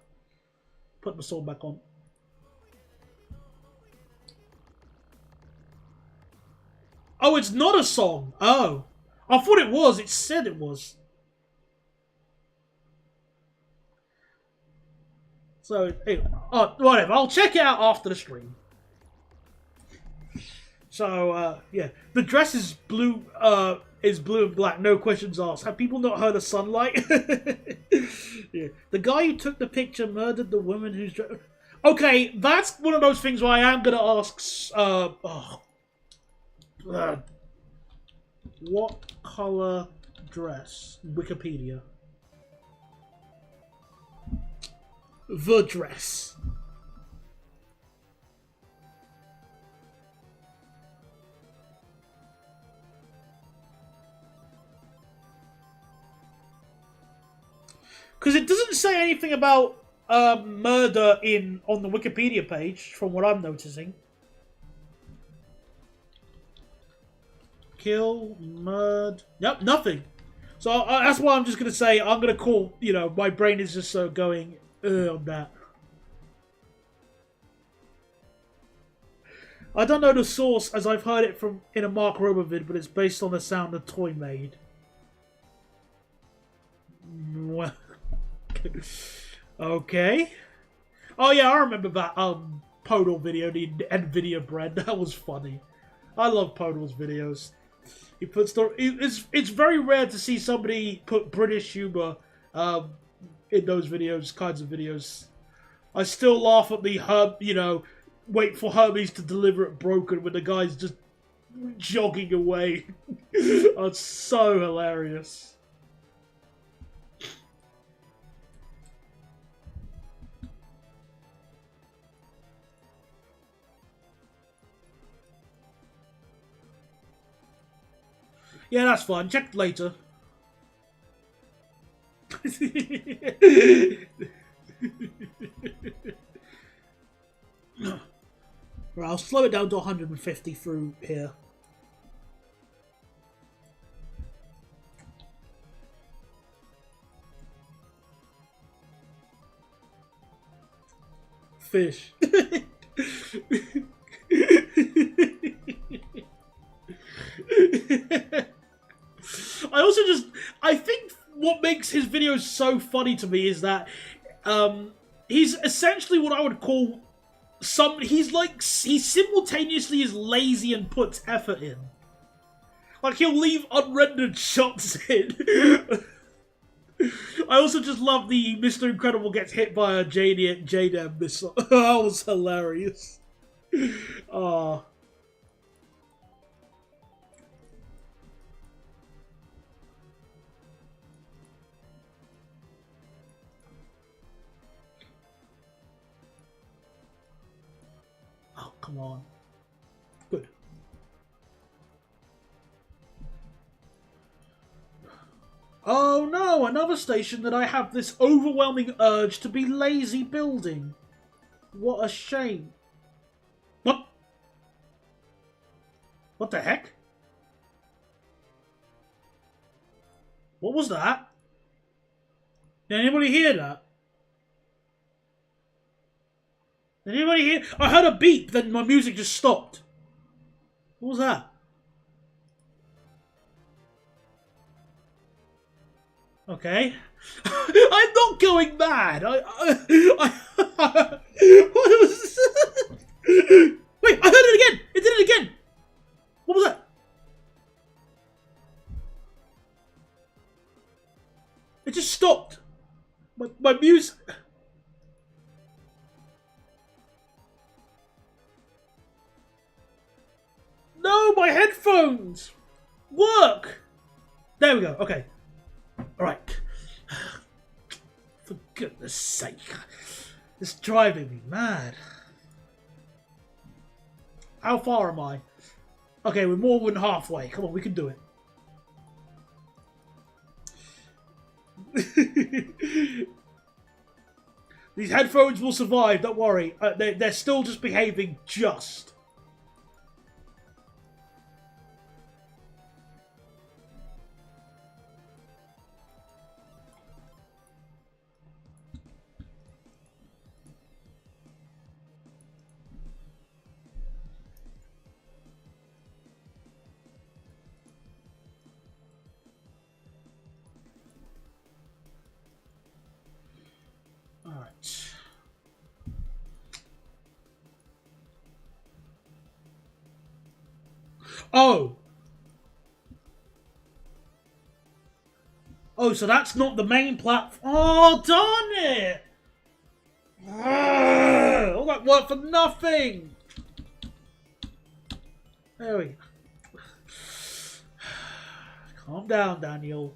Put the song back on. Oh, it's not a song. Oh. I thought it was. It said it was. So, anyway. Oh, whatever. I'll check it out after the stream. So, yeah. The dress is blue and black. No questions asked. Have people not heard of Sunlight? Yeah. The guy who took the picture murdered the woman who's... Okay, that's one of those things where I am going to ask... what colour dress? Wikipedia. The dress. Because it doesn't say anything about murder on the Wikipedia page, from what I'm noticing. Kill, murder... Yep, nothing. So that's why I'm just going to say, I'm going to call, my brain is just so going on that. I don't know the source, as I've heard it in a Mark Rober vid, but it's based on the sound a toy made. Okay. Oh yeah, I remember that Podol video, the NVIDIA bread. That was funny. I love Podol's videos. He puts it's very rare to see somebody put British humor in those kinds of videos. I still laugh at the wait for Hermes to deliver it broken when the guy's just jogging away. That's so hilarious. Yeah, that's fine. Check later. Right, I'll slow it down to 150 through here. Fish. I think what makes his videos so funny to me is that he's essentially what I would call he simultaneously is lazy and puts effort in. Like, he'll leave unrendered shots in. I also just love the Mr. Incredible gets hit by a JDM missile. That was hilarious. Oh. Oh, come on. Good. Oh no, another station that I have this overwhelming urge to be lazy building. What a shame. What? What the heck? What was that? Did anybody hear that? Did anybody hear? I heard a beep, then my music just stopped. What was that? Okay. I'm not going mad. What was Wait, I heard it again. It did it again. What was that? It just stopped. My music. No, my headphones work. There we go. Okay. All right. For goodness sake, it's driving me mad. How far am I? Okay, we're more than halfway. Come on, we can do it. These headphones will survive. Don't worry. They're still just behaving just. Alright. Oh! Oh, so that's not the main platform. Oh, darn it! All that work for nothing! There we go. Calm down, Daniel.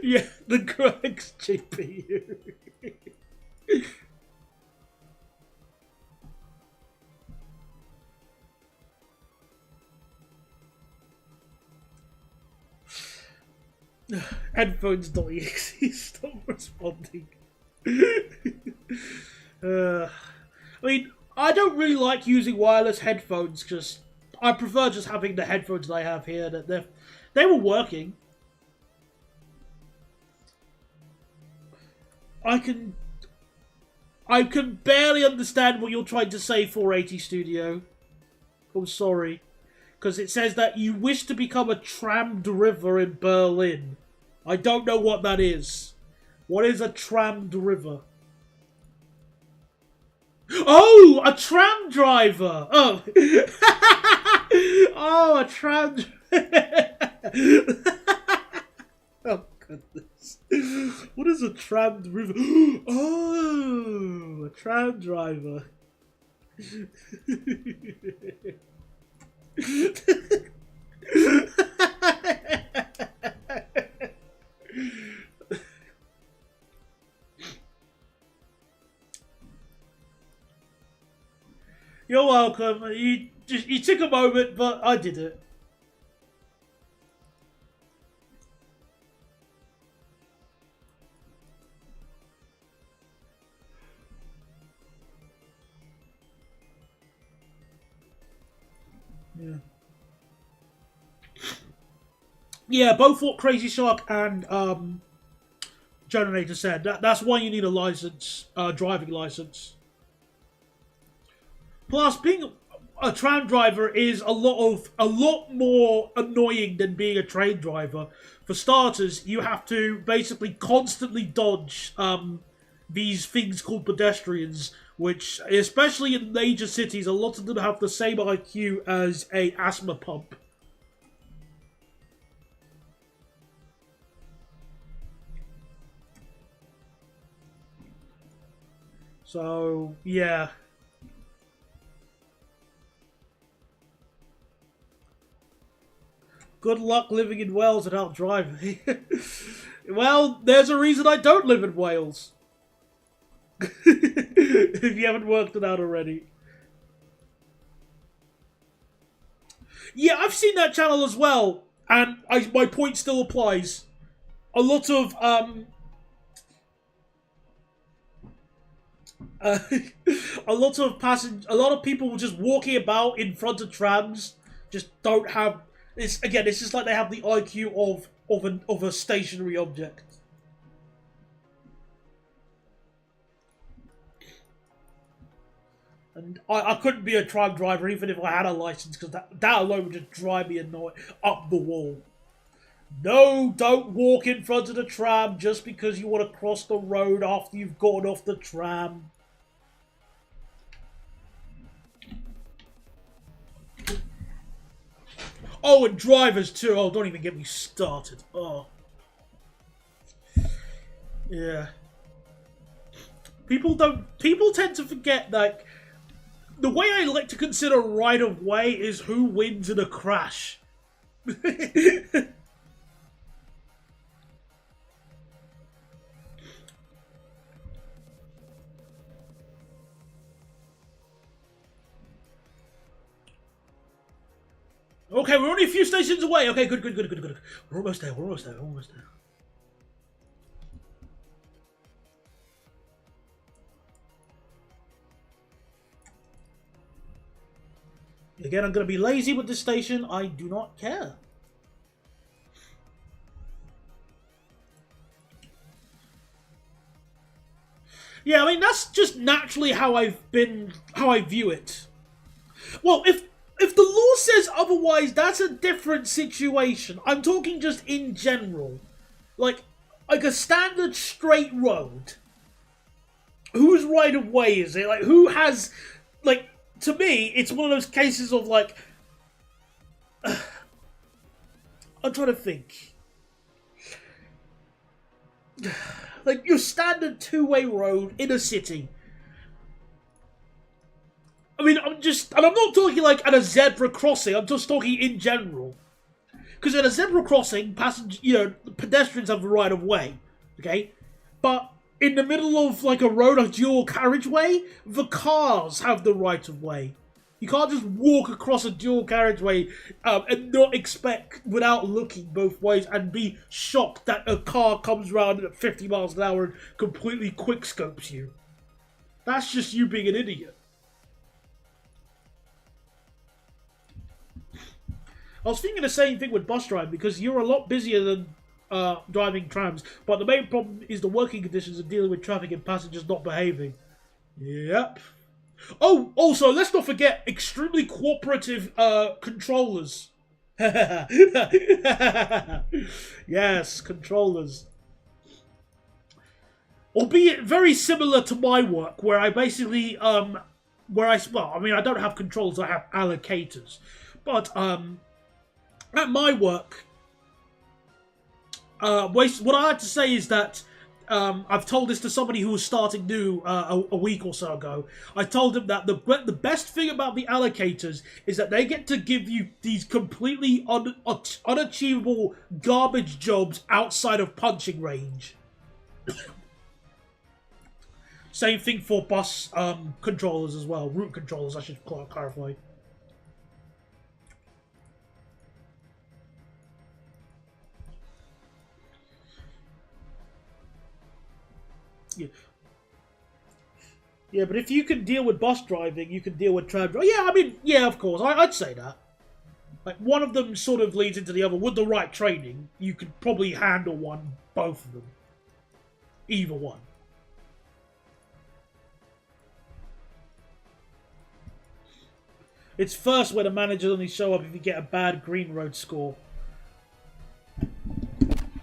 Yeah, the Greg's GPU. Headphones.exe, stop responding. I mean, I don't really like using wireless headphones because I prefer just having the headphones that I have here. That they were working. I can barely understand what you're trying to say, 480 Studio. I'm sorry. Because it says that you wish to become a tram driver in Berlin. I don't know what that is. What is a tram driver? Oh, a tram driver! Oh. Oh, a tram Oh, goodness. What is a tram driver? Oh, a tram driver. You're welcome. welcome. You took a moment, but I did it. Yeah. Yeah, both what Crazy Shark and Generator said. That's why you need a license, driving license. Plus, being a tram driver is a lot more annoying than being a train driver. For starters, you have to basically constantly dodge these things called pedestrians, which, especially in major cities, a lot of them have the same IQ as a asthma pump. So, yeah. Good luck living in Wales without driving. Well, there's a reason I don't live in Wales. If you haven't worked it out already. Yeah, I've seen that channel as well, and my point still applies. A lot of a lot of people just walking about in front of trams just don't have. It's just like they have the IQ of a stationary object. And I couldn't be a tram driver even if I had a license, because that alone would just drive me up the wall. No, don't walk in front of the tram just because you want to cross the road after you've gotten off the tram. Oh, and drivers too. Oh, don't even get me started. Oh. Yeah. People tend to forget that the way I like to consider right of way is who wins in a crash. Okay, we're only a few stations away. Okay, good. We're almost there. Again, I'm going to be lazy with this station. I do not care. Yeah, I mean, that's just naturally how I view it. Well, if the law says otherwise, that's a different situation. I'm talking just in general. Like a standard straight road. Whose right of way is it? Like, who has... Like, to me, it's one of those cases of, like... I'm trying to think. Like, your standard two-way road in a city. I mean, I'm not talking like at a zebra crossing. I'm just talking in general. Because at a zebra crossing, pedestrians have the right of way, okay? But in the middle of like a road, a dual carriageway, the cars have the right of way. You can't just walk across a dual carriageway and not expect, without looking both ways, and be shocked that a car comes around at 50 miles an hour and completely quickscopes you. That's just you being an idiot. I was thinking the same thing with bus driving, because you're a lot busier than driving trams, but the main problem is the working conditions of dealing with traffic and passengers not behaving. Yep. Oh, also, let's not forget extremely cooperative controllers. Yes, controllers. Albeit very similar to my work, where I basically, I don't have controls, I have allocators. But, at my work, what I had to say is that I've told this to somebody who was starting new a week or so ago. I told him that the best thing about the allocators is that they get to give you these completely unachievable garbage jobs outside of punching range. Same thing for bus controllers as well. Route controllers, I should clarify. Yeah. Yeah, but if you can deal with bus driving, you can deal with tram driving. Yeah, I mean, yeah, of course, I'd say that. Like, one of them sort of leads into the other. With the right training, you could probably handle both of them. Either one. It's first where the managers only show up if you get a bad green road score.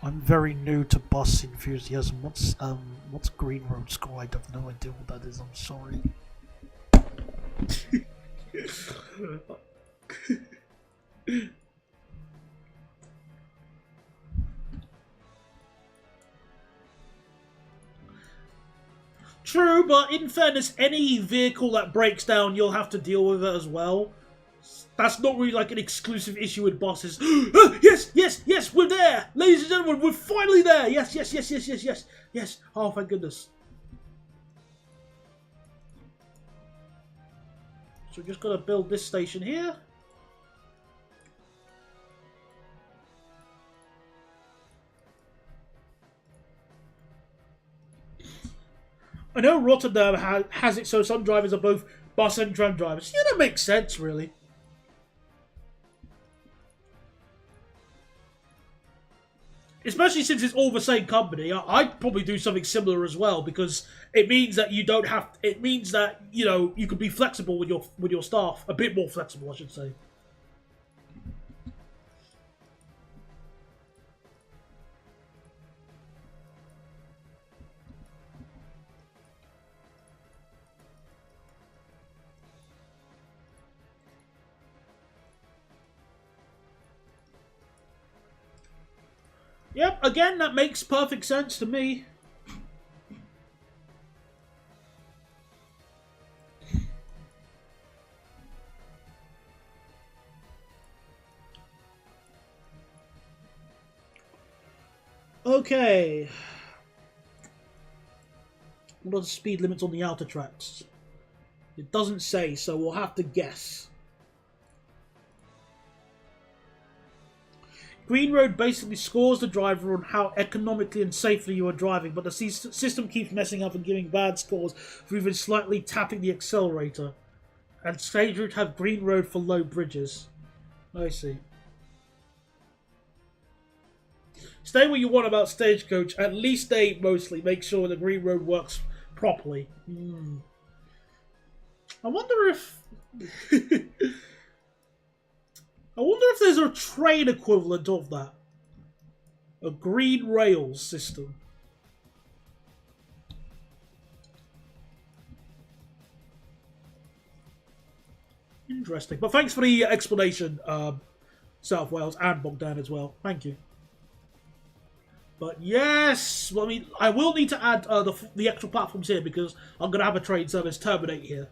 I'm very new to bus enthusiasm. What's green road score? I have no idea what that is. I'm sorry. True, but in fairness, any vehicle that breaks down, you'll have to deal with it as well. That's not really like an exclusive issue with buses. Yes, yes, yes, we're there! Ladies and gentlemen, we're finally there! Yes, yes, yes, yes, yes, yes, yes. Oh, thank goodness. So we're just gotta build this station here. I know Rotterdam has it so some drivers are both bus and tram drivers. Yeah, that makes sense, really. Especially since it's all the same company, I'd probably do something similar as well, because it means that you don't have. It means that, you know, you can be flexible with your staff, a bit more flexible, I should say. Yep, again, that makes perfect sense to me. Okay. What are the speed limits on the outer tracks? It doesn't say, so we'll have to guess. Green Road basically scores the driver on how economically and safely you are driving, but the system keeps messing up and giving bad scores for even slightly tapping the accelerator. And Stage Route have Green Road for low bridges. I see. Stay where you want about Stagecoach. At least they mostly make sure the Green Road works properly. I wonder if... I wonder if there's a train equivalent of that. A green rails system. Interesting. But thanks for the explanation, South Wales and Bogdan as well. Thank you. But yes, well, I mean, I will need to add the extra platforms here because I'm going to have a train service terminate here.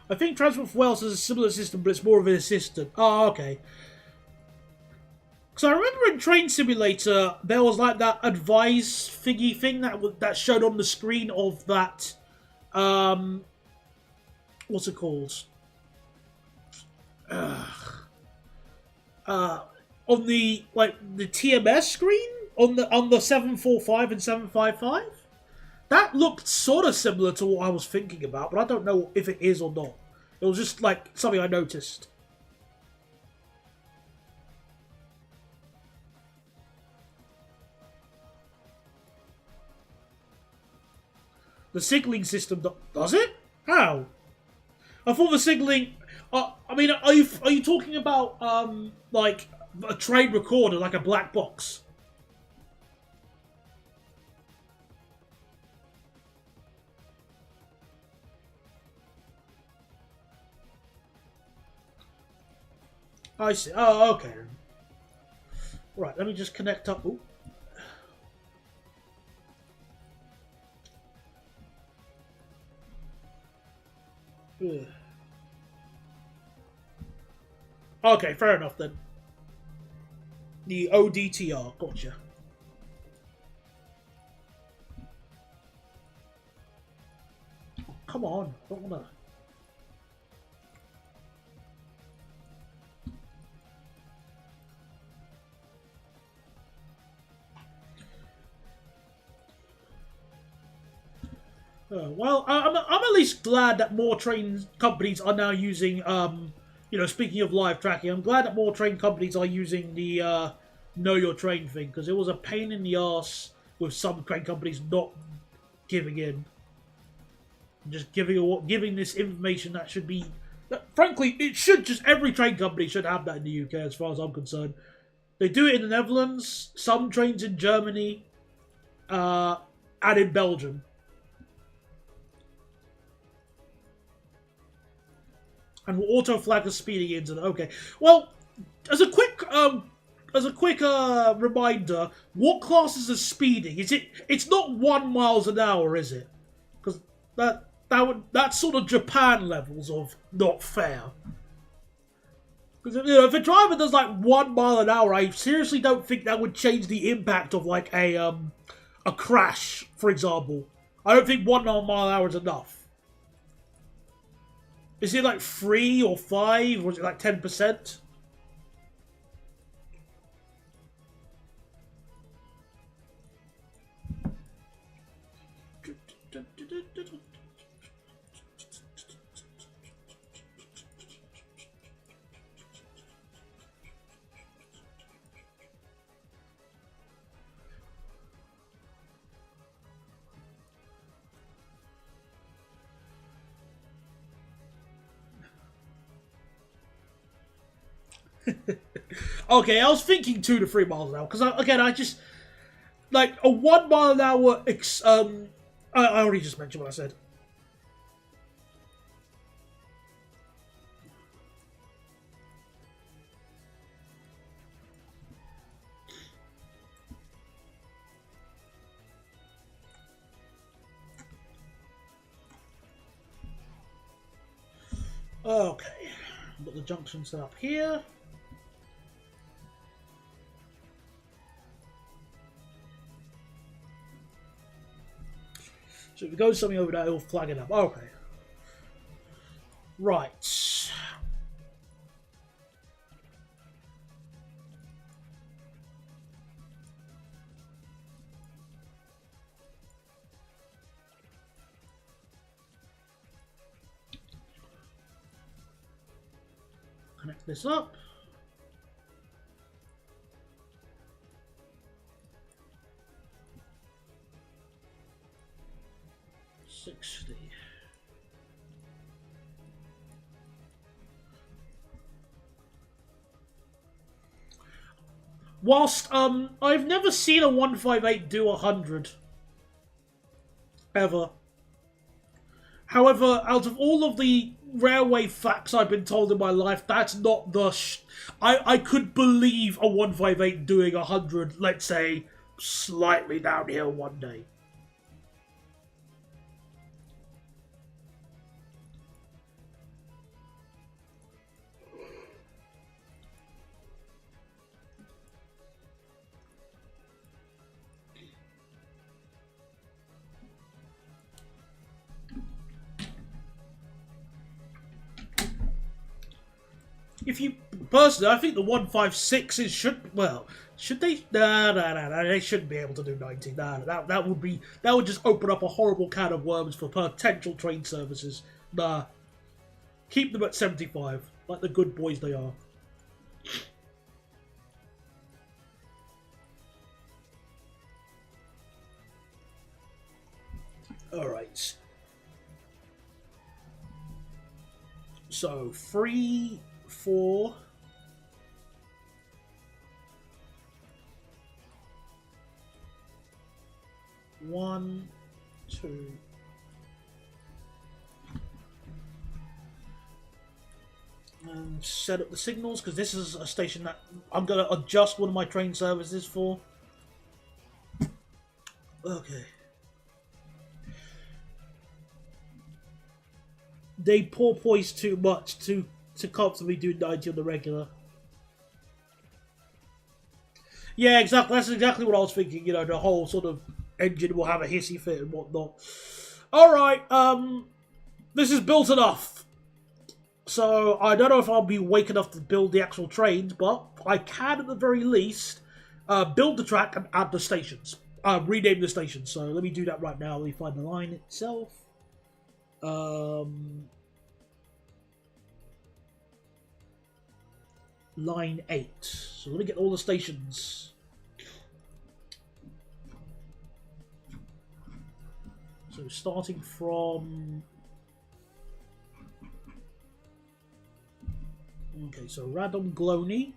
I think Transport for Wales has a similar system, but it's more of an assistant. Oh, okay. Because I remember in Train Simulator, there was like that advice thingy thing that showed on the screen of that, what's it called? On the TMS screen on the 745 and 755. That looked sort of similar to what I was thinking about, but I don't know if it is or not. It was just like something I noticed. The signaling system does it? How? I thought the signaling. I mean, are you talking about like a train recorder, like a black box? I see. Oh, okay. Right, let me just connect up. Ooh. Ugh. Okay, fair enough then. The ODTR, gotcha. Come on, I don't wanna. Well, I'm at least glad that more train companies are now using, you know, speaking of live tracking, I'm glad that more train companies are using the know your train thing, because it was a pain in the ass with some train companies not giving in. Just giving this information that should be, frankly, it should just, every train company should have that in the UK as far as I'm concerned. They do it in the Netherlands, some trains in Germany, and in Belgium. And will auto flag a speeding incident. Okay. Well, as a quick reminder, what classes as speeding? Is it? It's not 1 mile an hour, is it? Because that's sort of Japan levels of not fair. Because you know, if a driver does like 1 mile an hour, I seriously don't think that would change the impact of like a crash, for example. I don't think 1 mile an hour is enough. Is it like 3 or 5, or is it like 10%? Okay, I was thinking 2 to 3 miles an hour because I just like a 1 mile an hour. I already just mentioned what I said. Okay, got the junction set up here. So if it goes something over there, it'll flag it up. Okay. Right. Connect this up. Whilst I've never seen a 158 do 100 ever. However, out of all of the railway facts I've been told in my life, that's not the. I could believe a 158 doing 100. Let's say slightly downhill one day. If you personally, I think the 156s should they? Nah, they shouldn't be able to do 90. That would just open up a horrible can of worms for potential train services. Nah, keep them at 75, like the good boys they are. All right. So 3, 4. One, 2. And set up the signals because this is a station that I'm going to adjust one of my train services for. Okay. they porpoise too much to comfortably do 90 on the regular. Yeah, exactly. That's exactly what I was thinking. You know, the whole sort of engine will have a hissy fit and whatnot. All right, this is built enough. So I don't know if I'll be awake enough to build the actual trains, but I can at the very least build the track and add the stations. Rename the stations. So let me do that right now. Let me find the line itself. Line 8. So let me get all the stations. So starting from... Okay, so Radom Glony.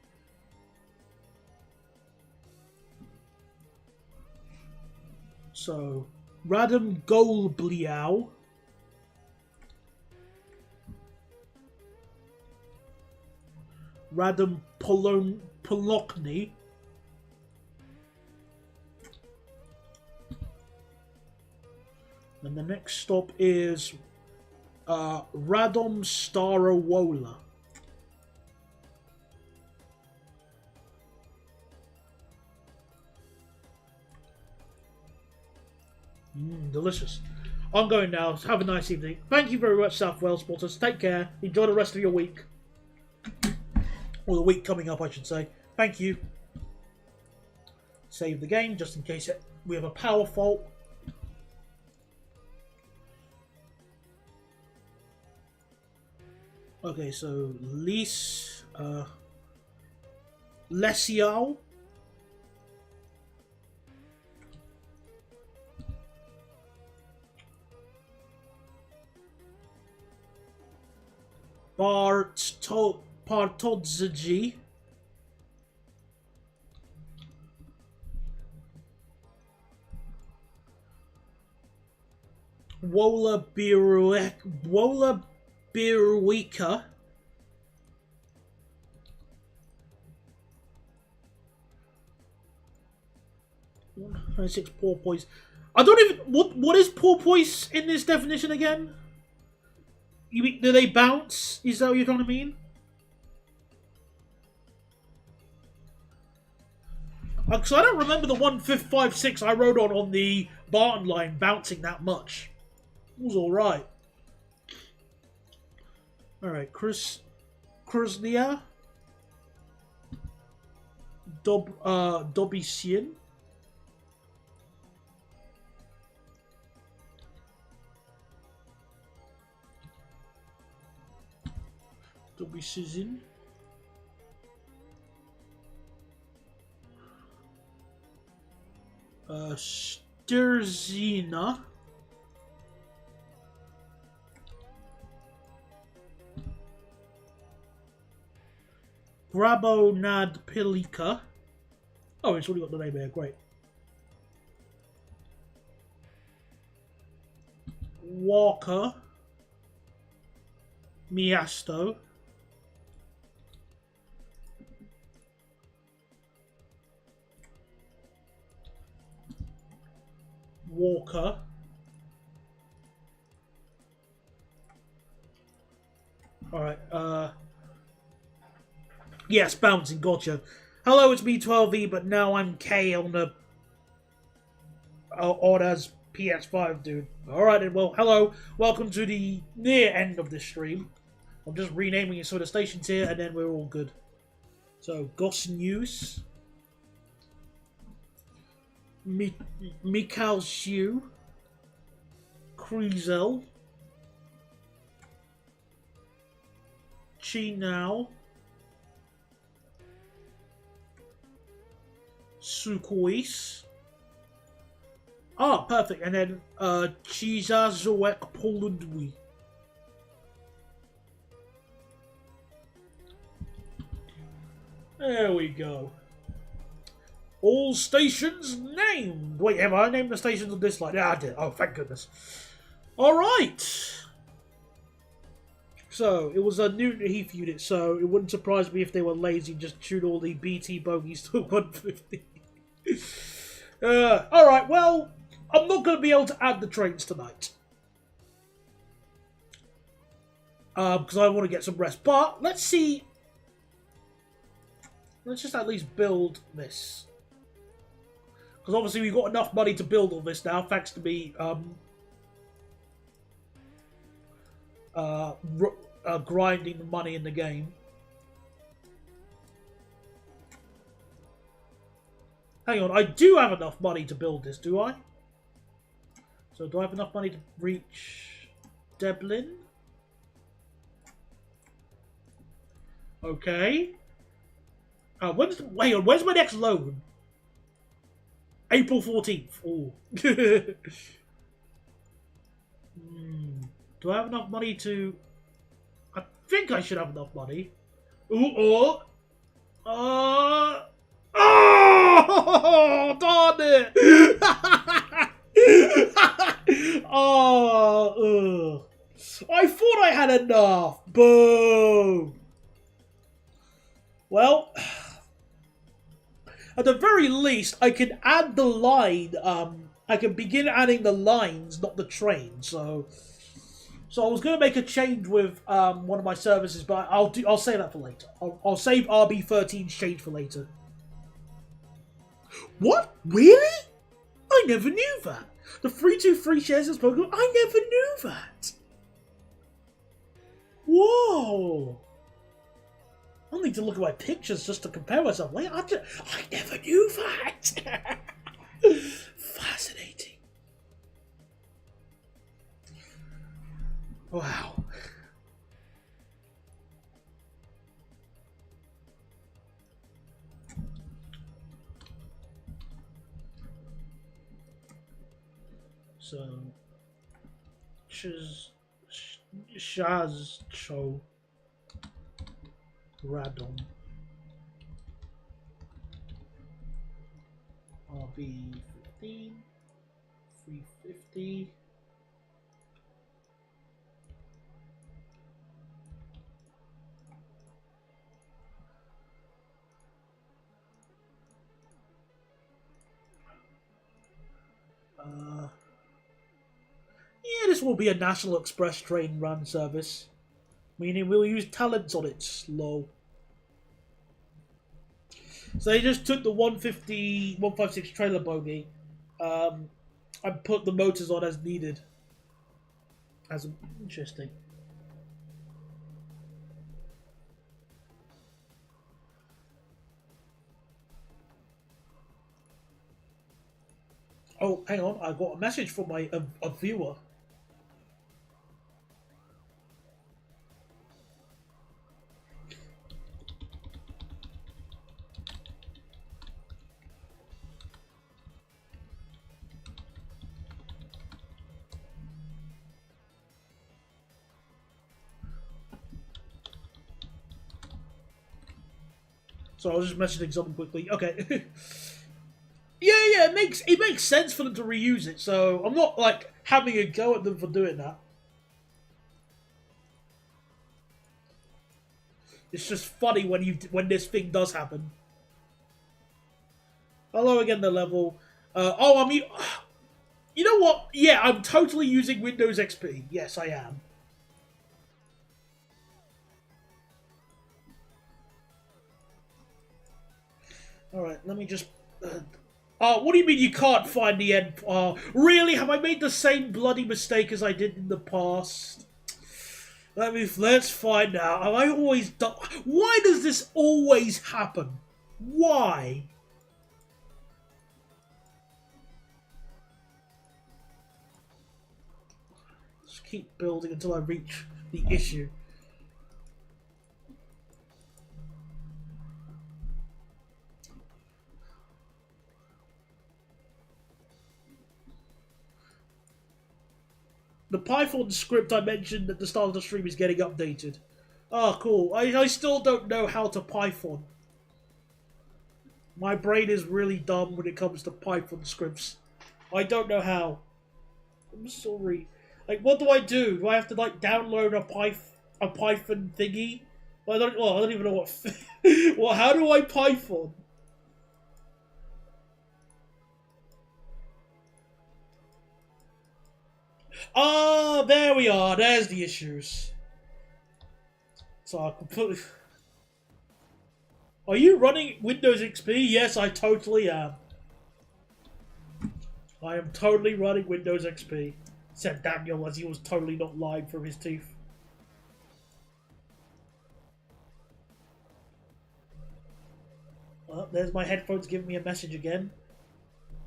So Radom Golbliau. Radom Polokny. And the next stop is Radom Starowola. Delicious. I'm going now. Have a nice evening. Thank you very much, South Wales Spotters. Take care. Enjoy the rest of your week. Or the week coming up, I should say. Thank you. Save the game, just in case we have a power fault. Okay, so Lesiao. Partodzaji. Wola Biruika. Six porpoise. I don't even... What is porpoise in this definition again? You mean, do they bounce? Is that what you're trying to mean? Because I don't remember the 1556 I rode on the Barton line bouncing that much. It was alright. Alright, Krusnia. Dobisian. Dobisian. Sterzina. Grabonad Pilika. Oh, it's already got the name there, great. Walker. Miasto. Walker. Alright, yes, bouncing, gotcha. Hello, it's me, 12E, but now I'm K on the... on as PS5, dude. Alright then, well, hello. Welcome to the near end of this stream. I'm just renaming some of the stations here, and then we're all good. So, Goss News. Mikhail Shu. Krizel. Chinao. Sukois. Ah, perfect. And then Chizazoek Polundwi. There we go. All stations named. Wait, have I named the stations on this line? Yeah, I did. Oh, thank goodness. Alright. So, it was a Newton Heath unit, so it wouldn't surprise me if they were lazy and just tuned all the BT bogies to 150. Alright, well, I'm not going to be able to add the trains tonight. because I want to get some rest. But let's see. Let's just at least build this. Because obviously we've got enough money to build all this now, thanks to me grinding the money in the game. Hang on, I do have enough money to build this, do I? So do I have enough money to reach Dublin? Okay. When's my next loan? April 14th. Oh. Do I have enough money to... I think I should have enough money. Ooh, oh, darn it! Oh, I thought I had enough. Boom. Well, at the very least, I can add the line. I can begin adding the lines, not the train. So I was going to make a change with one of my services, but I'll save that for later. I'll save RB13's change for later. What? Really? I never knew that. The 323 shares is Pokemon. I never knew that. Whoa. I'll need to look at my pictures just to compare myself. Wait, I never knew that. Fascinating. Wow. So, Shazcho Radom RB15 350. Yeah, this will be a National Express train run service. Meaning we'll use talents on it, slow. So they just took the 156 trailer bogey and put the motors on as needed. As interesting. Oh, hang on, I got a message from a viewer. So I was just messaging something quickly. Okay. Yeah, it makes sense for them to reuse it. So I'm not like having a go at them for doing that. It's just funny when this thing does happen. Hello again, the level. I mean, you know what? Yeah, I'm totally using Windows XP. Yes, I am. Alright, let me just... what do you mean you can't find the end? Really? Have I made the same bloody mistake as I did in the past? Let's find out. Have I always done... Why does this always happen? Why? Just keep building until I reach the issue. The Python script I mentioned at the start of the stream is getting updated. Oh, cool. I still don't know how to Python. My brain is really dumb when it comes to Python scripts. I don't know how. I'm sorry. Like, what do I do? Do I have to, like, download a Python thingy? I don't even know what... Well, how do I Python? Ah, there we are. There's the issues. So I completely... Are you running Windows XP? Yes, I totally am. I am totally running Windows XP, said Daniel as he was totally not lying from his teeth. Oh, there's my headphones giving me a message again.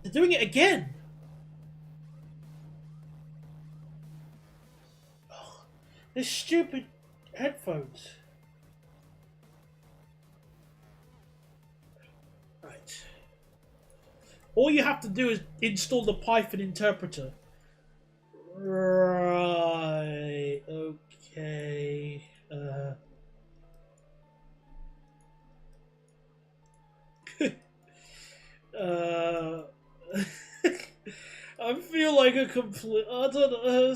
They're doing it again! Oh, this stupid headphones. Right. All you have to do is install the Python interpreter. Right. Okay. I feel like a complete... I don't know.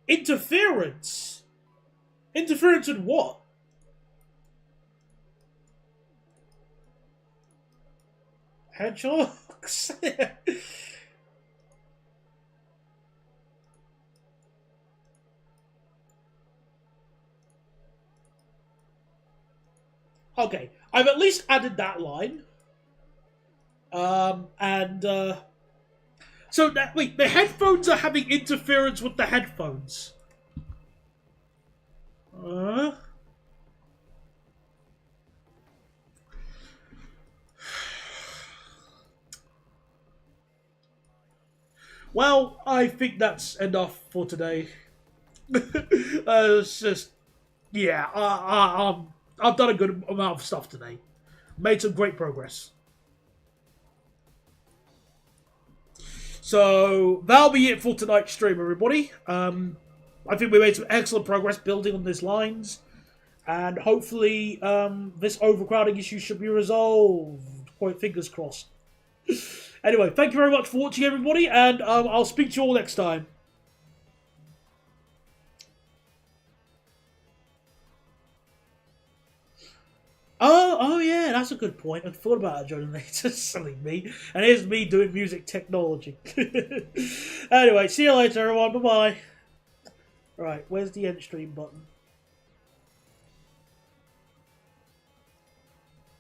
Interference? Interference in what? Hedgehogs? Okay, I've at least added that line. So that wait, the headphones are having interference with the headphones. Well, I think that's enough for today. It's just, yeah, I've done a good amount of stuff today. Made some great progress. So that'll be it for tonight's stream, everybody. I think we made some excellent progress building on these lines, and hopefully this overcrowding issue should be resolved. Quite fingers crossed. Anyway, thank you very much for watching, everybody, and I'll speak to you all next time. Oh yeah, that's a good point. I thought about it, Jordan. It's just silly me. And here's me doing music technology. Anyway, see you later, everyone. Bye-bye. Right, where's the end stream button?